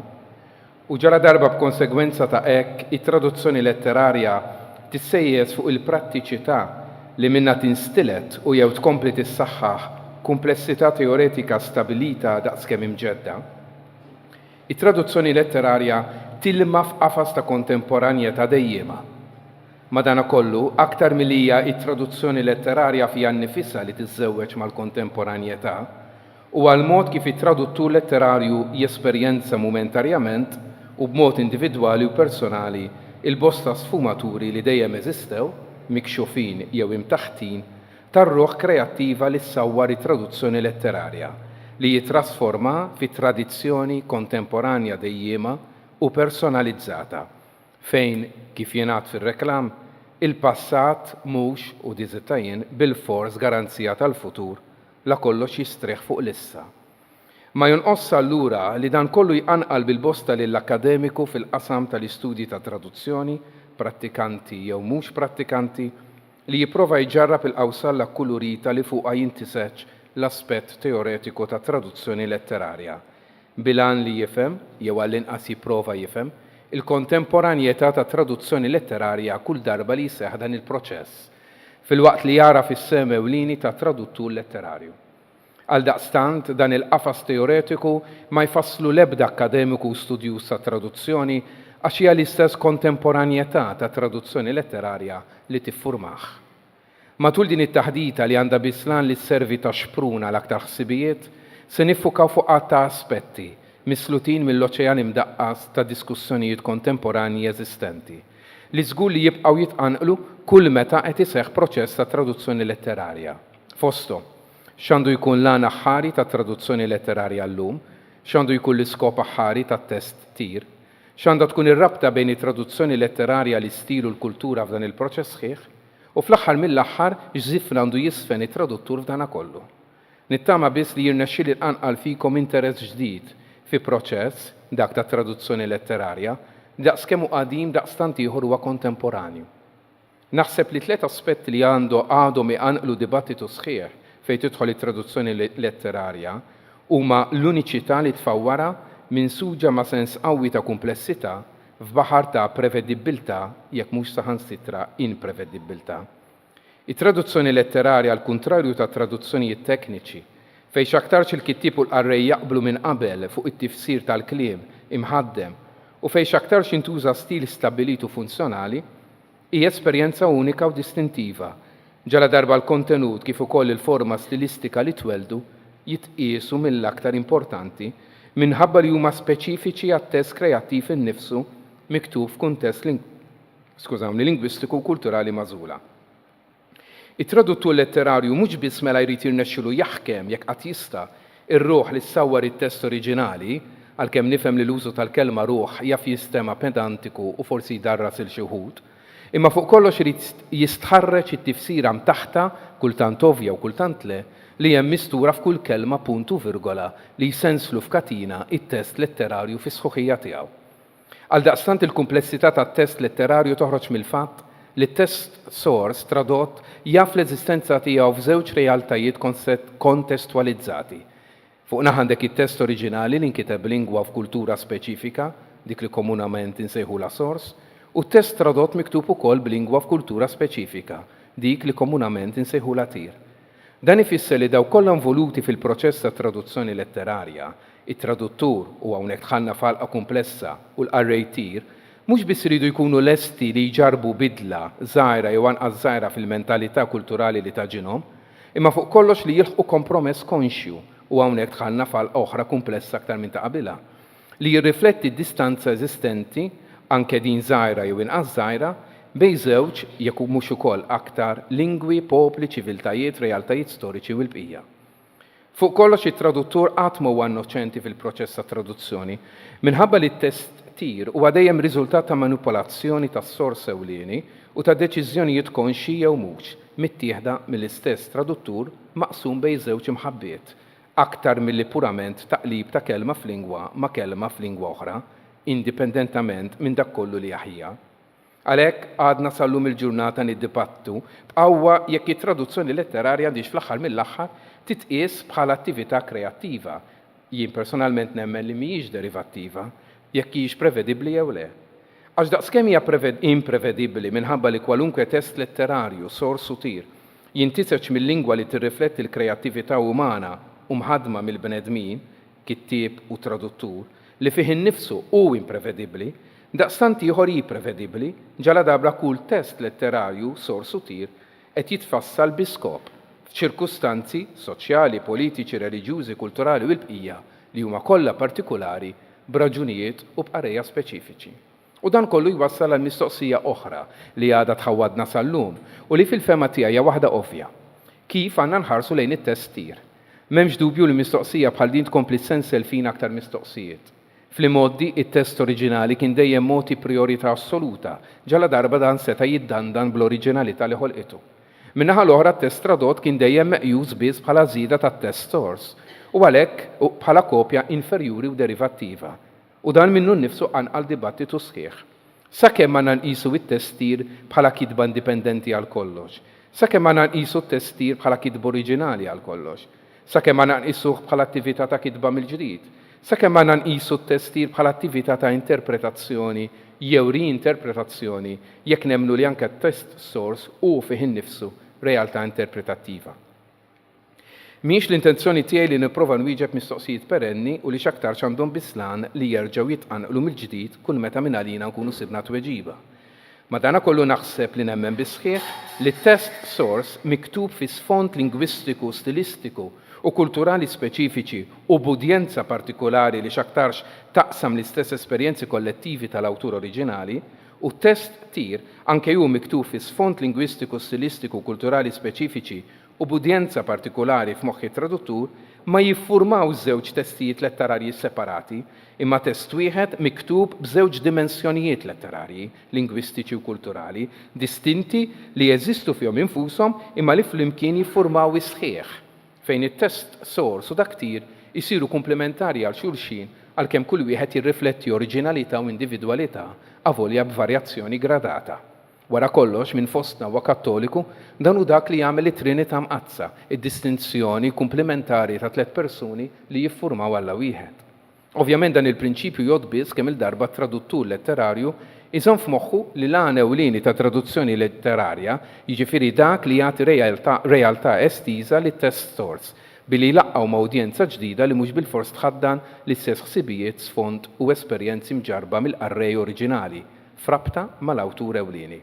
[SPEAKER 10] U ġara darba b'konsegwenza ta' hekk, it-traduzzjoni letterarja tissejjes fuq il-prattiċità li minnha tinstilet u jew tkompli tissaħħaħ komplessità teoretika stabilita daqskemm imġedda. It-traduzzjoni letterarja tilma f'qafas ta' kontemporanjetà dejjema. Madanakollu, aktar milija it-traduzzjoni letterarja fija nnifisha li tiżżewweġ mal-kontemporanjetà u għal-mod kif it-traduttur letterarju jesperjenza momentarjament u b'mod individwali u personali il-bosta sfumaturi li dejjem eżistew, mikxufin jew imtaħtin, tar-ruħ kreattiva li ssawwar it-traduzzjoni letterarja li jitrasforma fi tradizzjoni kontemporanja dejjema u personalizzata, fejn kif jingħad fir-reklam il-passat mhux u diżittajjin bil-fors garanzija tal-futur la kollox jistrieħ fuq l-issa. Ma jonqossa allura li dan kollu jqanqal bil-bosta lill-akademiku fil-qasam tal-istudji ta' traduzzjoni, prattikanti jew mhux prattikanti, li jipprova jġarrab il-qawsalla kulurita li fuqha jintiseġġ l-aspett teoretiku ta' traduzzjoni letterarja. Bilan li jifhem, jew għall-inqas jipprova jifhem, il-kontemporanjetà ta' traduzzjoni letterarja kull darba li jseħħ dan il-proċess, fil-waqt li jara fis-sem ewlieni ta' traduttur letterarju. Għaldaqstant dan il-qafas teoretiku ma jfasslu l-ebda akademiku studjuż ta' traduzzjoni għax hija l-istess kontemporanjetà ta' traduzzjoni letterarja li tiffurmah. Matul din it-taħdita li għandha bislan li sservi ta' xpruna l-aktar ħsibijiet, se niffukaw fuq ta' aspetti mislutin mill-oċean imdaqqas ta' diskussjonijiet kontemporanji eżistenti li żgur li jibqgħu jitqanqlu kull meta qed iseħħ proċess ta' traduzzjoni letterarja. Fosthom, x'għandu jkun l-għan aħħari ta' traduzzjoni letterarja llum, x'għandu jkun l-iskop aħħari tat-test tir, x'għandha tkun ir-rabta bejn it-traduzzjoni letterarja l-istil u l-kultura f'dan il-proċess sħiħ, u fl-aħħar mill-aħħar x'żifn għandu jisfen it-traduttur f'dana kollu. Nittama biss li jirnexxieli nqanqal fikom interess ġdid fi proċess dak ta' traduzzjoni letterarja, daqskemm hu qadim daqstant ieħor huwa kontemporanju. Naħseb li tliet aspetti li għadhom iqanqlu dibattitu sħiħ fejn tidħol it-traduzzjoni letterarja huma l-uniċità li tfawwara minsuġa ma' sens qawwi ta' kumplessità f'baħar ta' prevedibbiltà jekk mhux saħansitra imprevedibbiltà. It-traduzzjoni letterarja għal kuntrarju ta' traduzzjonijiet tekniċi fejn x'aktarx il-kittieb u l-qarrej jaqblu minn qabel fuq it-tifsir tal-kliem imħaddem u fejn x'aktarx intuża stil stabbilit u funzjonali hija esperjenza unika u distintiva. Ġala darba l-kontenut kif ukoll il-forma stilistika li tweldu jitqiesu mill-aktar importanti minħabba li huma speċifiċi għat-test kreattiv innifsu miktub f'kuntest lingwistiku u kulturali magħżula. It-traduttur letterarju mhux biss mela jrid jirnexxielu jaħkem jekk qatt jista' ir-ruħ li ssawwar it-test oriġinali, għalkemm nifhem li l-użu tal-kelma ruħ jaf jistema pedantiku u forsi jdarras il xi wħud, imma fuq kollox irid jistħarreġ it-tifsira mtaħta kultant ovvja u kultant le li hemm mistura f'kull kelma puntu virgola li jsenslu f'katina it-test letterarju fis-sħuħija tiegħu. Għaldaqstant il-kumplessità tat-test letterarju toħroġ mill-fatt li t-test source tradott jaf l-eżistenza tiegħu f'żewġ realtajiet kontestualizzati. Fuq naħandek it-test oriġinali li nkiteb lingwa f'kultura speċifika, dik li komunament insejħu la source, u t-test tradott miktub ukoll b'lingwa f'kultura speċifika, dik li komunament insejħu la tir. Dan ifisser li daw kollha involuti fil-proċess ta' traduzzjoni letterarja, it-traduttur u hawnhekk tħanna falqa komplessa u l-qarrej tir, mhux biss iridu jkunu lesti li jġarbu bidla żgħira jew anqas żgħira fil-mentalità kulturali li taġinhom, imma fuq kollox li jilħqu kompromess konxju u hawnhekk tħanna falqa oħra komplessa aktar minn ta' qabilha, li jirrifletti d-distanza eżistenti anke din żgħira jew inqas żgħira bejn żewġ jekk mhux ukoll aktar lingwi, popli, ċiviltajiet, realtajiet storiċi u l-bqija. Fuq kollox it-traduttur qatt ma huwa innoċenti fil-proċess ta' traduzzjoni minħabba li t-test tir huwa dejjem riżultat ta' manipolazzjoni tas-sors ewlieni u ta' deċiżjonijiet konxi jew mhux mittieħda mill-istess traduttur maqsum bejn żewġ imħabbiet aktar milli purament taqlib ta' kelma f'lingwa ma' kelma f'lingwa oħra, indipendentament minn dak kollu li aħja. Għalhekk għadna sallum il-ġurnata niddibattu b'qawwa jekk it-traduzzjoni letterarja għandix fl-aħħar mill-aħħar titqies bħala attività kreattiva. Jien personalment nemmen li mhijiex derivattiva, jekk hijiex prevedibbli jew le. Għax daqskemm hija imprevedibbli minħabba li kwalunkwe test letterarju sorsu tir jintiseċ mill-lingwa li tirrifletti l-kreattività umana u mħadma mill-bnedmin, kittieb u traduttur, li fih innifsu u imprevedibbli, daqstant ieħor jipprevedibbli ġala darba kull test letterarju sorsu tir qed jitfassal bi skop f'ċirkustanzi soċjali, politiċi, reliġjużi, kulturali u l-bqija li huma kollha partikulari b'raġunijiet u b'qarejja speċifiċi. U dan kollu jwassal għal mistoqsija oħra li għadha tħawwadna sal-lum u li fil-fema tiegħi hija waħda ovvja. Kif għandna nħarsu lejn it-test tir? M'hemmx dubju li mistoqsija bħal din tkompli senselfin aktar mistoqsijiet. Fl-modi, it-test oriġinali kien dejjem moti priorità assoluta, ġala darba dan seta' jiddandan bl-oriġinalità li ħolqitu. Minnaħa l-oħra t-test tradott kien dejjem meqjus biss bħala żieda tat-test source u għalhekk bħala kopja inferjuri u derivattiva. U dan minnu nnifsu għal dibattitu sħiħ. Sakemm ma nqisu it-test tir bħala kitba indipendenti għal kollox, sakemm ma nqisu t-test tir bħala kitba oriġinali għal kollox, sakemm ma nqisuh bħala attività ta' kitba mill-ġdid, Sakemm għandna nqisu t-testir bħala attività ta' interpretazzjoni jew riinterpretazzjoni jekk nemmnu li anke test source u fih innifsu realtà interpretattiva. Mhix l-intenzjoni tiegħi li nipprova nwieġeb mistoqsijiet perenni u li x'aktar għandhom bislan li jerġgħu jitqanqlu mill-ġdid kull meta minn għalina nkunu sibna tweġiba. Madanakollu naħseb li nemmen bisħieħ li test source miktub fi sfond lingwistiku, stilistiku u kulturali speċifiċi u b'udjenza partikolari li x'aktarx taqsam l-istess esperjenzi kollettivi tal-awtur oriġinali u test tir anke hu miktub fi sfond lingwistiku, stilistiku u kulturali speċifiċi u b'udjenza partikolari f'moħħi traduttur ma jiffurmaw żewġ testijiet letterarji separati imma test wieħed miktub b'żewġ dimensjonijiet letterarji, lingwistiċi u kulturali, distinti li jeżistu fihom infushom imma li flimkien jiffurmaw isħieħ fejn it-test source u dak tir isiru komplementari għal xulxin għalkemm kull wieħed jirrifletti oriġinalità u individwalità avolja b'varjazzjoni gradata. Wara kollox minn fostna huwa Kattoliku dan hu dak li jagħmel it-Trinità mqazza, id-distinzjoni komplementari ta' tliet persuni li jiffurmaw Alla wieħed. Ovvjament dan il-prinċipju jodbiss kemm il-darba traduttur letterarju iżomm f'moħħu li l-għana ewlieni ta' traduzzjoni letterarja jiġifieri dak li jagħti realtà estiża lit test source billi jlaqqgħu ma' udjenza ġdida li mhux bil-fors tħaddan l-istess ħsibijiet, sfond u esperjenzi mġarba mill-qarrej oriġinali frabta mal-awtur ewlieni.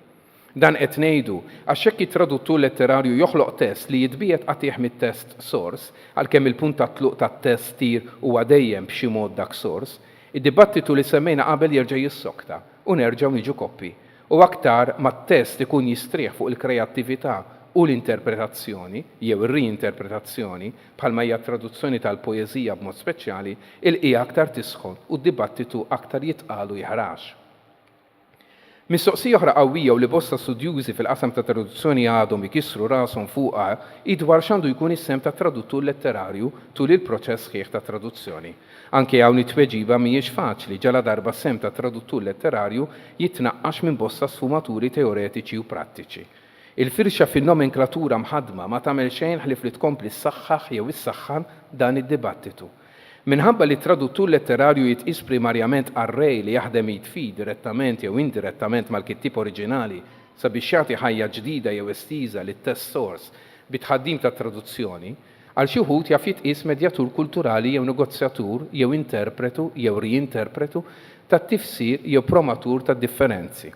[SPEAKER 10] Dan qed ngħidu għax hekk it-traduttur letterarju joħloq test li jitbiet qatih mit-test source għalkemm il-punt ta' tluq tat-test tir huwa dejjem b'xi mod dak source, id-dibattitu li semmejna qabel jerġa' jissokta u nerġgħu niġu koppi. U aktar mat-test ikun jistrieħ fuq il-kreattività u l-interpretazzjoni jew ir-riinterpretazzjoni bħalma hija traduzzjoni tal-poeżija b'mod speċjali il-qija aktar tisħon u d-dibattitu aktar jitqalu jaħrax. Mistoqsija oħra qawwija u li bosta studjużi fil-qasam ta' traduzzjoni għadhom ikissru rashom fuqha dwar x'għandu jkun is-sem ta' traduttur letterarju tul il-proċess sħiħ ta' traduzzjoni. Anke hawn it-tweġiba mhijiex faċli ġala darba sem ta' traduttur letterarju jitnaqqax minn bosta sfumaturi teoretiċi u prattiċi. Il-firxa fin-nomenklatura mħadma ma tagħmel xejn ħlif li tkompli ssaħħaħ jew issaħħan dan id-dibattitu. Minħabba li traduttur letterarju jitqis primarjament arrej li jaħdem jitfid direttament jew indirettament mal-kittib oriġinali sabiex jagħti ħajja ġdida jew estiża lit-test source bit-tħaddim ta' traduzzjoni, għal xi wħud jaf jitqis medjatur kulturali jew negozjatur jew interpretu jew riinterpretu tat-tifsir jew promatur tad-differenzi.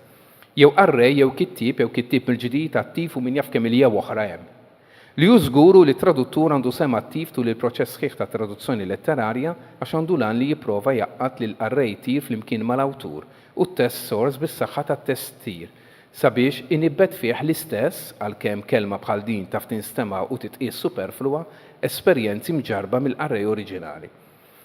[SPEAKER 10] Jew arrej jew kittib mill-ġdid attiv u min jaf kemm ilija oħra hemm. Li hu żguru li traduttur għandu sem attiv tul il-proċess sħiħ ta' traduzzjoni letterarja għax għandu lan li jipprova jaqqat lil arrej tir flimkien mal-awtur u t-test source bis-saħħa tat-test tir sabiex inibbet fih l-istess għalkemm kelma bħal din taf tinstema' u titqies superflua esperjenzi mġarba mill-arrej oriġinali.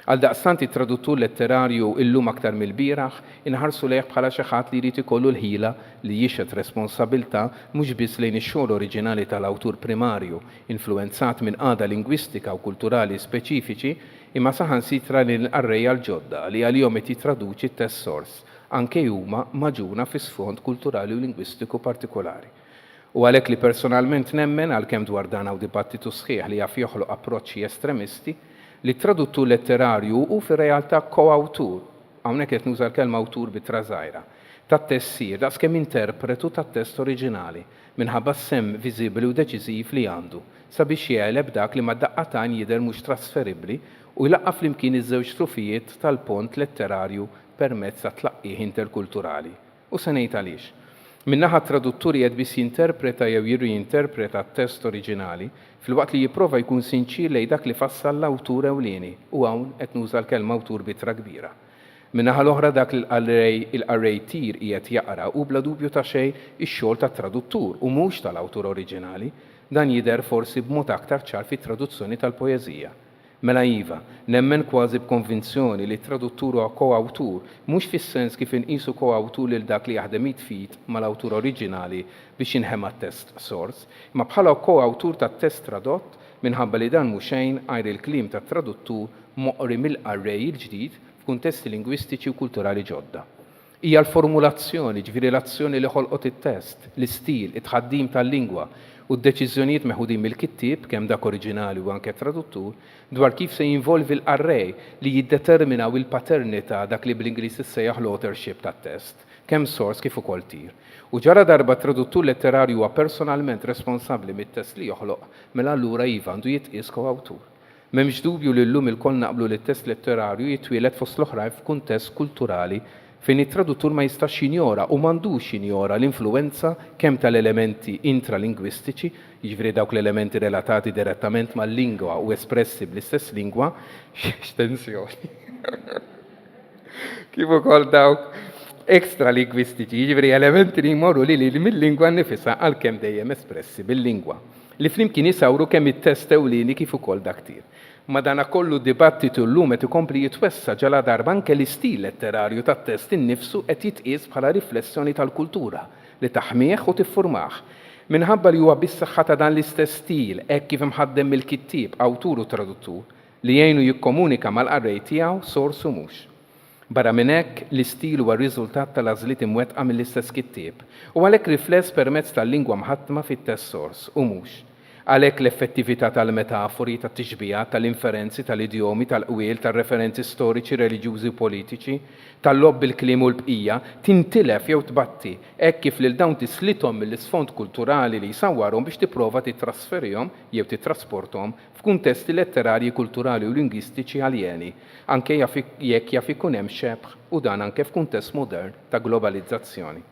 [SPEAKER 10] Għal daqstant it-traduttur letterarju illum aktar mill-bieraħ inħarsu lejh bħala xi ħadd li jrid ikollu l-ħila li jixed responsabilità mhux biss lejn ix-xogħol oriġinali tal-awtur primarju, influenzat minn għada lingwistika u kulturali speċifiċi, imma saħansitra lil qarrejja l-ġodda li għalihom qed jitraduċi t-test source, anke huma maġuna fi sfond kulturali u lingwistiku partikolari. U għalhekk li personalment nemmen għalkemm dwar dan hawn dibattitu sħiħ li jaf joħloq approċċi estremisti li traduttur letterarju u fir-realtà ko-awtur, hawnhekk qed nuża l-kelma awtur bitra żgħira, tat-tessir daqskemm interpretu tat-test oriġinali minħabba sem viżibbli u deċiżiv li għandu sabiex jgħeleb dak li mad-daqqatajn jidher mhux trasferibbli u jlaqqa flimkien iż-żewġ trufijiet tal-pont letterarju permezz ta' tlaqqih interkulturali. U se ngħid għaliex. Min-naħa tradutturi qed biss jinterpreta jew jirriinterpreta t-test oriġinali filwaqt li jipprova jkun sinċir lejn dak li fassal l-awtur ewlieni u hawn qed nuża l-kelma awtur bitra kbira. Min-naħa l-oħra dak il-array tir qiegħed jaqra u bla dubju ta' xejn ix-xogħol tat-traduttur u mhux tal-awtur oriġinali, dan jidher forsi b'mod aktar ċar fit-traduzzjoni tal-poeżija. Mela iva, nemmen kważi b'konvinzjoni li traduttur huwa ko-awtur, mhux fis-sens kif inqisu ko-awtur lil dak li jaħdem jitfid mal-awtur oriġinali biex jinħema t-test source, ma bħala ko-awtur tat-test tradott minħabba li dan mhux xejn għajr il-kliem tat-traduttur moqri mill-arrej il-ġdid f'kuntesti lingwistiċi u kulturali ġodda. Hija l-formulazzjoni, ġifieri l-azzjoni li ħolqot it-test, l-istil, it-tħaddim tal-lingwa u d-deċiżjonijiet meħudin mill-kittib kemm dak oriġinali u anke traduttur dwar kif se jinvolvi l-array li jiddeterminaw il-paternità dak li bl-Ingliż issejjaħ l-authorship tat-test, kemm source kif ukoll tir. U ġara darba traduttur letterarju huwa personalment responsabbli mit-test li joħloq, mela allura iva għandu jitqies ko-awtur. M'hemmx dubju li llum il-koll naqblu li t-test letterarju jitwielet fost l-oħrajn f'kuntest kulturali fejn it-traduttur ma jistax jinjora u m'għandux jinjora l-influenza kemm tal-elementi intralingwistiċi, jiġifieri dawk l-elementi relatati direttament mal-lingwa u espressi bl-istess lingwa, x'tensjoni. Kif ukoll dawk extralingwistiċi, jiġifieri elementi li jmorru lil mill-lingwa nnifisha għalkemm dejjem espressi bil-lingwa. Li flimkien jisawru kemm it-test ewlieni kif ukoll dak tir. Madana kollu dibattitu llum qed ikompli jitwessa ġala darba anke l-istil letterarju tat-test innifsu qed jitqies bħala riflessjoni tal-kultura li taħmieħ u tiffurmah. Minħabba li huwa bis-saħħa ta' dan l-istess stil hekk kif imħaddem mill-kittib, awtur u traduttur li jgħinu jikkomunika mal-qarrej tiegħu sors u mhux. Barra minn hekk l-istil huwa r-riżultat tal-għażliet imwettqa mill-istess kittieb u għalhekk rifless permezz tal-lingwa mħattma fit-test sors u mhux. Għalhekk l-effettività tal-metafori, tat-tixbijat, tal-inferenzi, tal-idjomi, tal-qwiel, tal-referenzi storiċi, reliġjużi u politiċi, tal-lob bil-kliem u l-bqija, tintilef jew tbatti, hekk kif lil dawn tislithom mill-isfond kulturali li jsawwarhom biex tipprova titrasferihom jew titrasporthom f'kuntesti letterarji, kulturali u lingwistiċi aljeni, anke jekk jaf ikun hemm xebħ u dan anke f'kuntest modern ta' globalizzazzjoni.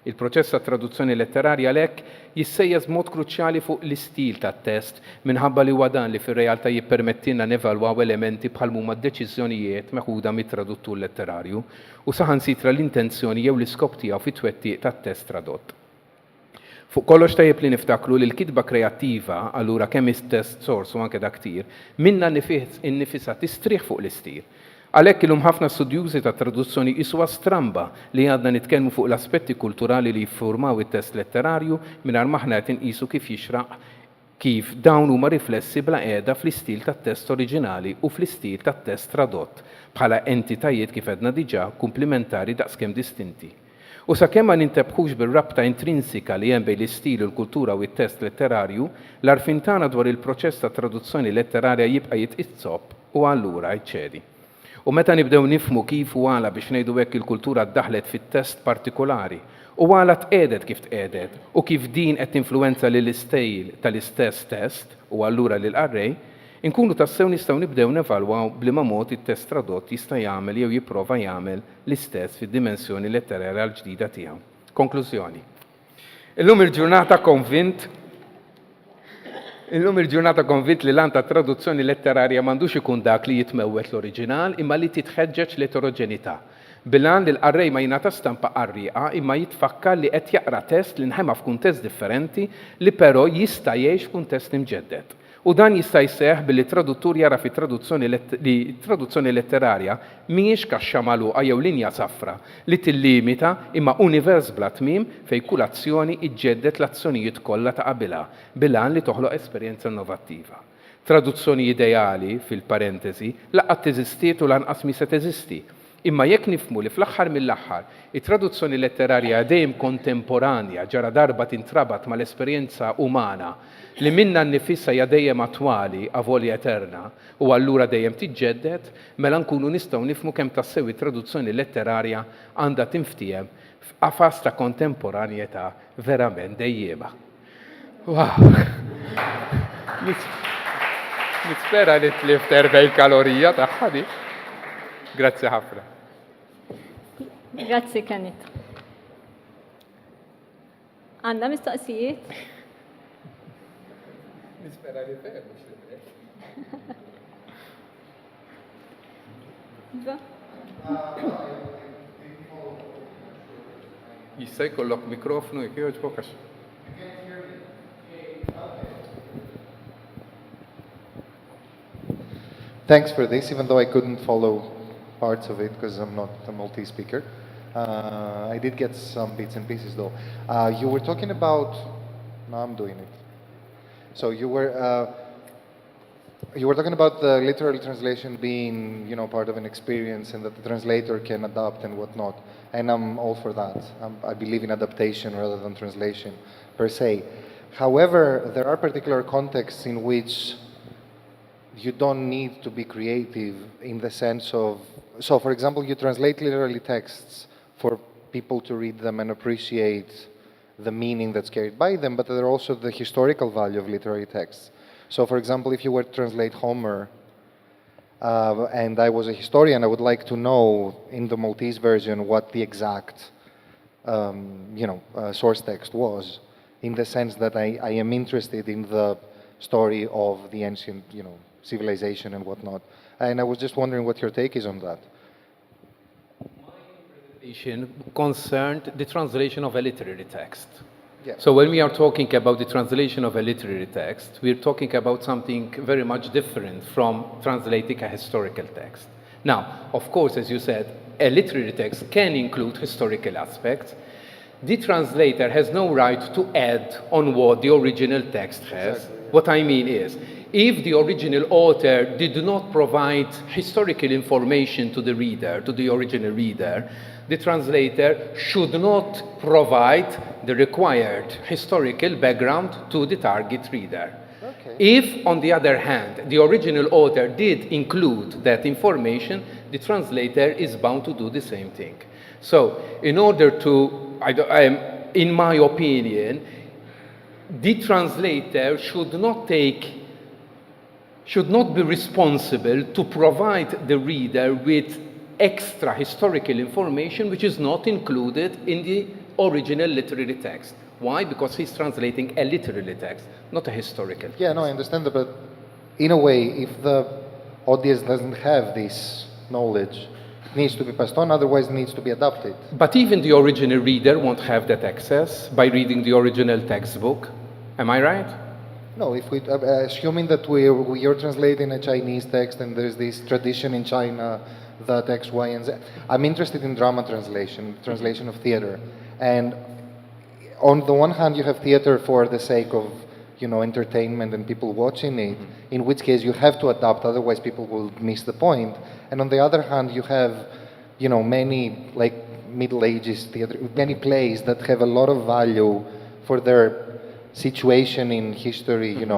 [SPEAKER 10] Il-proċess ta' traduzzjoni letterarja għalhekk jissejjaż mod kruċjali fuq l-istil tat-test minħabba li huwa dan li fir-realtà jippermettilna nevalwaw elementi bħal huma d-deċiżjonijiet meħuda mit-traduttur letterarju u saħansitra l-intenzjoni jew l-iskop tiegħu fit-twettiq tat-test tradott. Fuq kollox tajjeb li niftakru li l-kitba kreattiva allura kemm is-test source u anke dak tir minna innifisha tistrieħ fuq l-istil. Għalhekk ilhom ħafna studjużi ta' traduzzjoni iswa stramba li għadna nitkellmu fuq l-aspetti kulturali li jiffurmaw it-test letterarju mingħajr ma aħna qed inqisu kif jixraq kif dawn huma riflessi bla qiegħda fl-istil tat-test oriġinali u fl-istil tat-test tradott bħala entitajiet kif għedna diġà komplementari daqskemm distinti. U sakemm ma nintebħux bir-rabta intrinsika li hemm bejn l-istil u l-kultura u t-test letterarju, l-arfin tagħna dwar il-proċess ta' traduzzjoni letterarja jibqa' jitqizzob u allura jċedi. U meta nibdew nifmu kif u għala biex ngħidu hekk il-kultura ddaħlet fit-test partikolari u għala tqedet kif tqedet u kif din qed tinfluwenza lill-istejl tal-istess test u allura lil array, inkunu tassew nistgħu nibdew nevalwaw bliema mod it-test tradott jista' jagħmel jew jipprova jagħmel l-istess fid-dimensjoni letterarja l-ġdida tiegħu. Konklużjoni. Illum il-ġurnata konvint li l-anta traduzzjoni letterarja m'għandux ikun dak li jitmewwet l-oriġinal imma li titħeġġeġ l-eteroġenità. Bilan li l-qarrej ma jingħata stampa qarrieqa imma jitfakkar li qed jaqra test li nħema f'kuntest differenti li però jista' jgħix f'kuntest imġedded. U dan jista' jseħħ billi traduttur jara fi traduzzjoni letterarja mhijiex kaxxa magħluqa jew linja safra li tillimita imma univers bla tmiem fejn kull azzjoni iġġedded l-azzjonijiet kollha ta' qabilha bilan li toħloq esperjenza innovattiva. Traduzzjoni ideali, fil-parentesi, laqgħet teżistiet u lanqas mi se teżisti. Imma jekk nifmu li fl-aħħar mill-aħħar it-traduzzjoni letterarja dejjem kontemporanja ġara darba tintrabat mal-esperjenza umana li minna nnifisha hija dejjem attwali avolja eterna u allura dejjem tiġġedded, mela nkunu nistgħu nifmu kemm tassew it-traduzzjoni letterarja għandha tinftiem f'qafas ta' kontemporanjetà verament dejjema. Wow! Nispera li tlift 40 kalorija tagħha di. Grazzi ħafna.
[SPEAKER 3] Grazzi Kenneth. Għandna mistoqsijiet?
[SPEAKER 10] Nispera li ferm. Jista' jkollok mikrofonu jekk jogħġbok għax.
[SPEAKER 11] Thanks for this, even though I couldn't follow parts of it because I'm not a multi-speaker. I did get some bits and pieces though. You were talking about, now I'm doing it. So you were talking about the literal translation being, part of an experience and that the translator can adapt and whatnot. And I'm all for that. I believe in adaptation rather than translation per se. However, there are particular contexts in which you don't need to be creative in the sense of, so for example, you translate literary texts for people to read them and appreciate the meaning that's carried by them, but there are also the historical value of literary texts. So for example, if you were to translate Homer, and I was a historian, I would like to know in the Maltese version what the exact source text was, in the sense that I am interested in the story of the ancient, civilization and whatnot. And I was just wondering what your take is on that.
[SPEAKER 10] Concerned the translation of a literary text.
[SPEAKER 11] Yeah.
[SPEAKER 10] So when we are talking about the translation of a literary text, we're talking about something very much different from translating a historical text. Now, of course, as you said, a literary text can include historical aspects. The translator has no right to add on what the original text has.
[SPEAKER 11] Exactly.
[SPEAKER 10] What I mean is, if the original author did not provide historical information to the reader, to the original reader, the translator should not provide the required historical background to the target reader.
[SPEAKER 11] Okay.
[SPEAKER 10] If, on the other hand, the original author did include that information, the translator is bound to do the same thing. So, in order to, in my opinion, the translator should not be responsible to provide the reader with extra historical information which is not included in the original literary text. Why? Because he's translating a literary text, not a historical text.
[SPEAKER 11] Yeah, no, I understand that, but in a way, if the audience doesn't have this knowledge, it needs to be passed on, otherwise it needs to be adapted.
[SPEAKER 10] But even the original reader won't have that access by reading the original textbook. Am I right?
[SPEAKER 11] No, if we, assuming that you're translating a Chinese text and there's this tradition in China that X, Y, and Z. I'm interested in drama translation of theater. And on the one hand, you have theater for the sake of, entertainment and people watching it, in which case you have to adapt, otherwise people will miss the point. And on the other hand, you have, many, like, Middle Ages theater, many plays that have a lot of value for their situation in history, in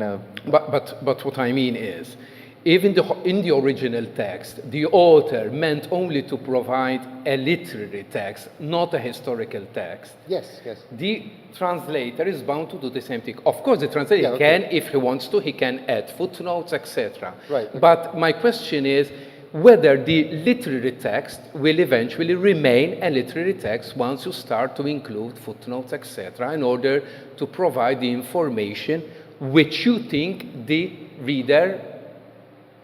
[SPEAKER 11] a...
[SPEAKER 10] But what I mean is, even in the original text, the author meant only to provide a literary text, not a historical text.
[SPEAKER 11] Yes.
[SPEAKER 10] The translator is bound to do the same thing. Of course, the translator can, if he wants to, he can add footnotes, etc.
[SPEAKER 11] Right. Okay.
[SPEAKER 10] But my question is whether the literary text will eventually remain a literary text once you start to include footnotes, etc., in order to provide the information which you think the reader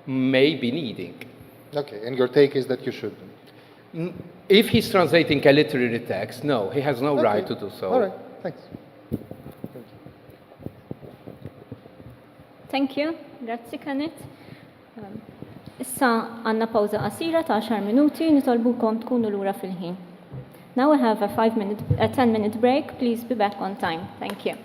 [SPEAKER 10] may be needing.
[SPEAKER 11] Okay, and your take is that you should?
[SPEAKER 10] If he's translating a literary text, no, he has no right to do so.
[SPEAKER 11] All right, thanks.
[SPEAKER 3] Thank you. Grazzi, Kanet. Issa għanna pawza qasira ta' 10 minuti, nitolbukom tkunu lura fil-ħin. Now we have a 10-minute break. Please be back on time. Thank you.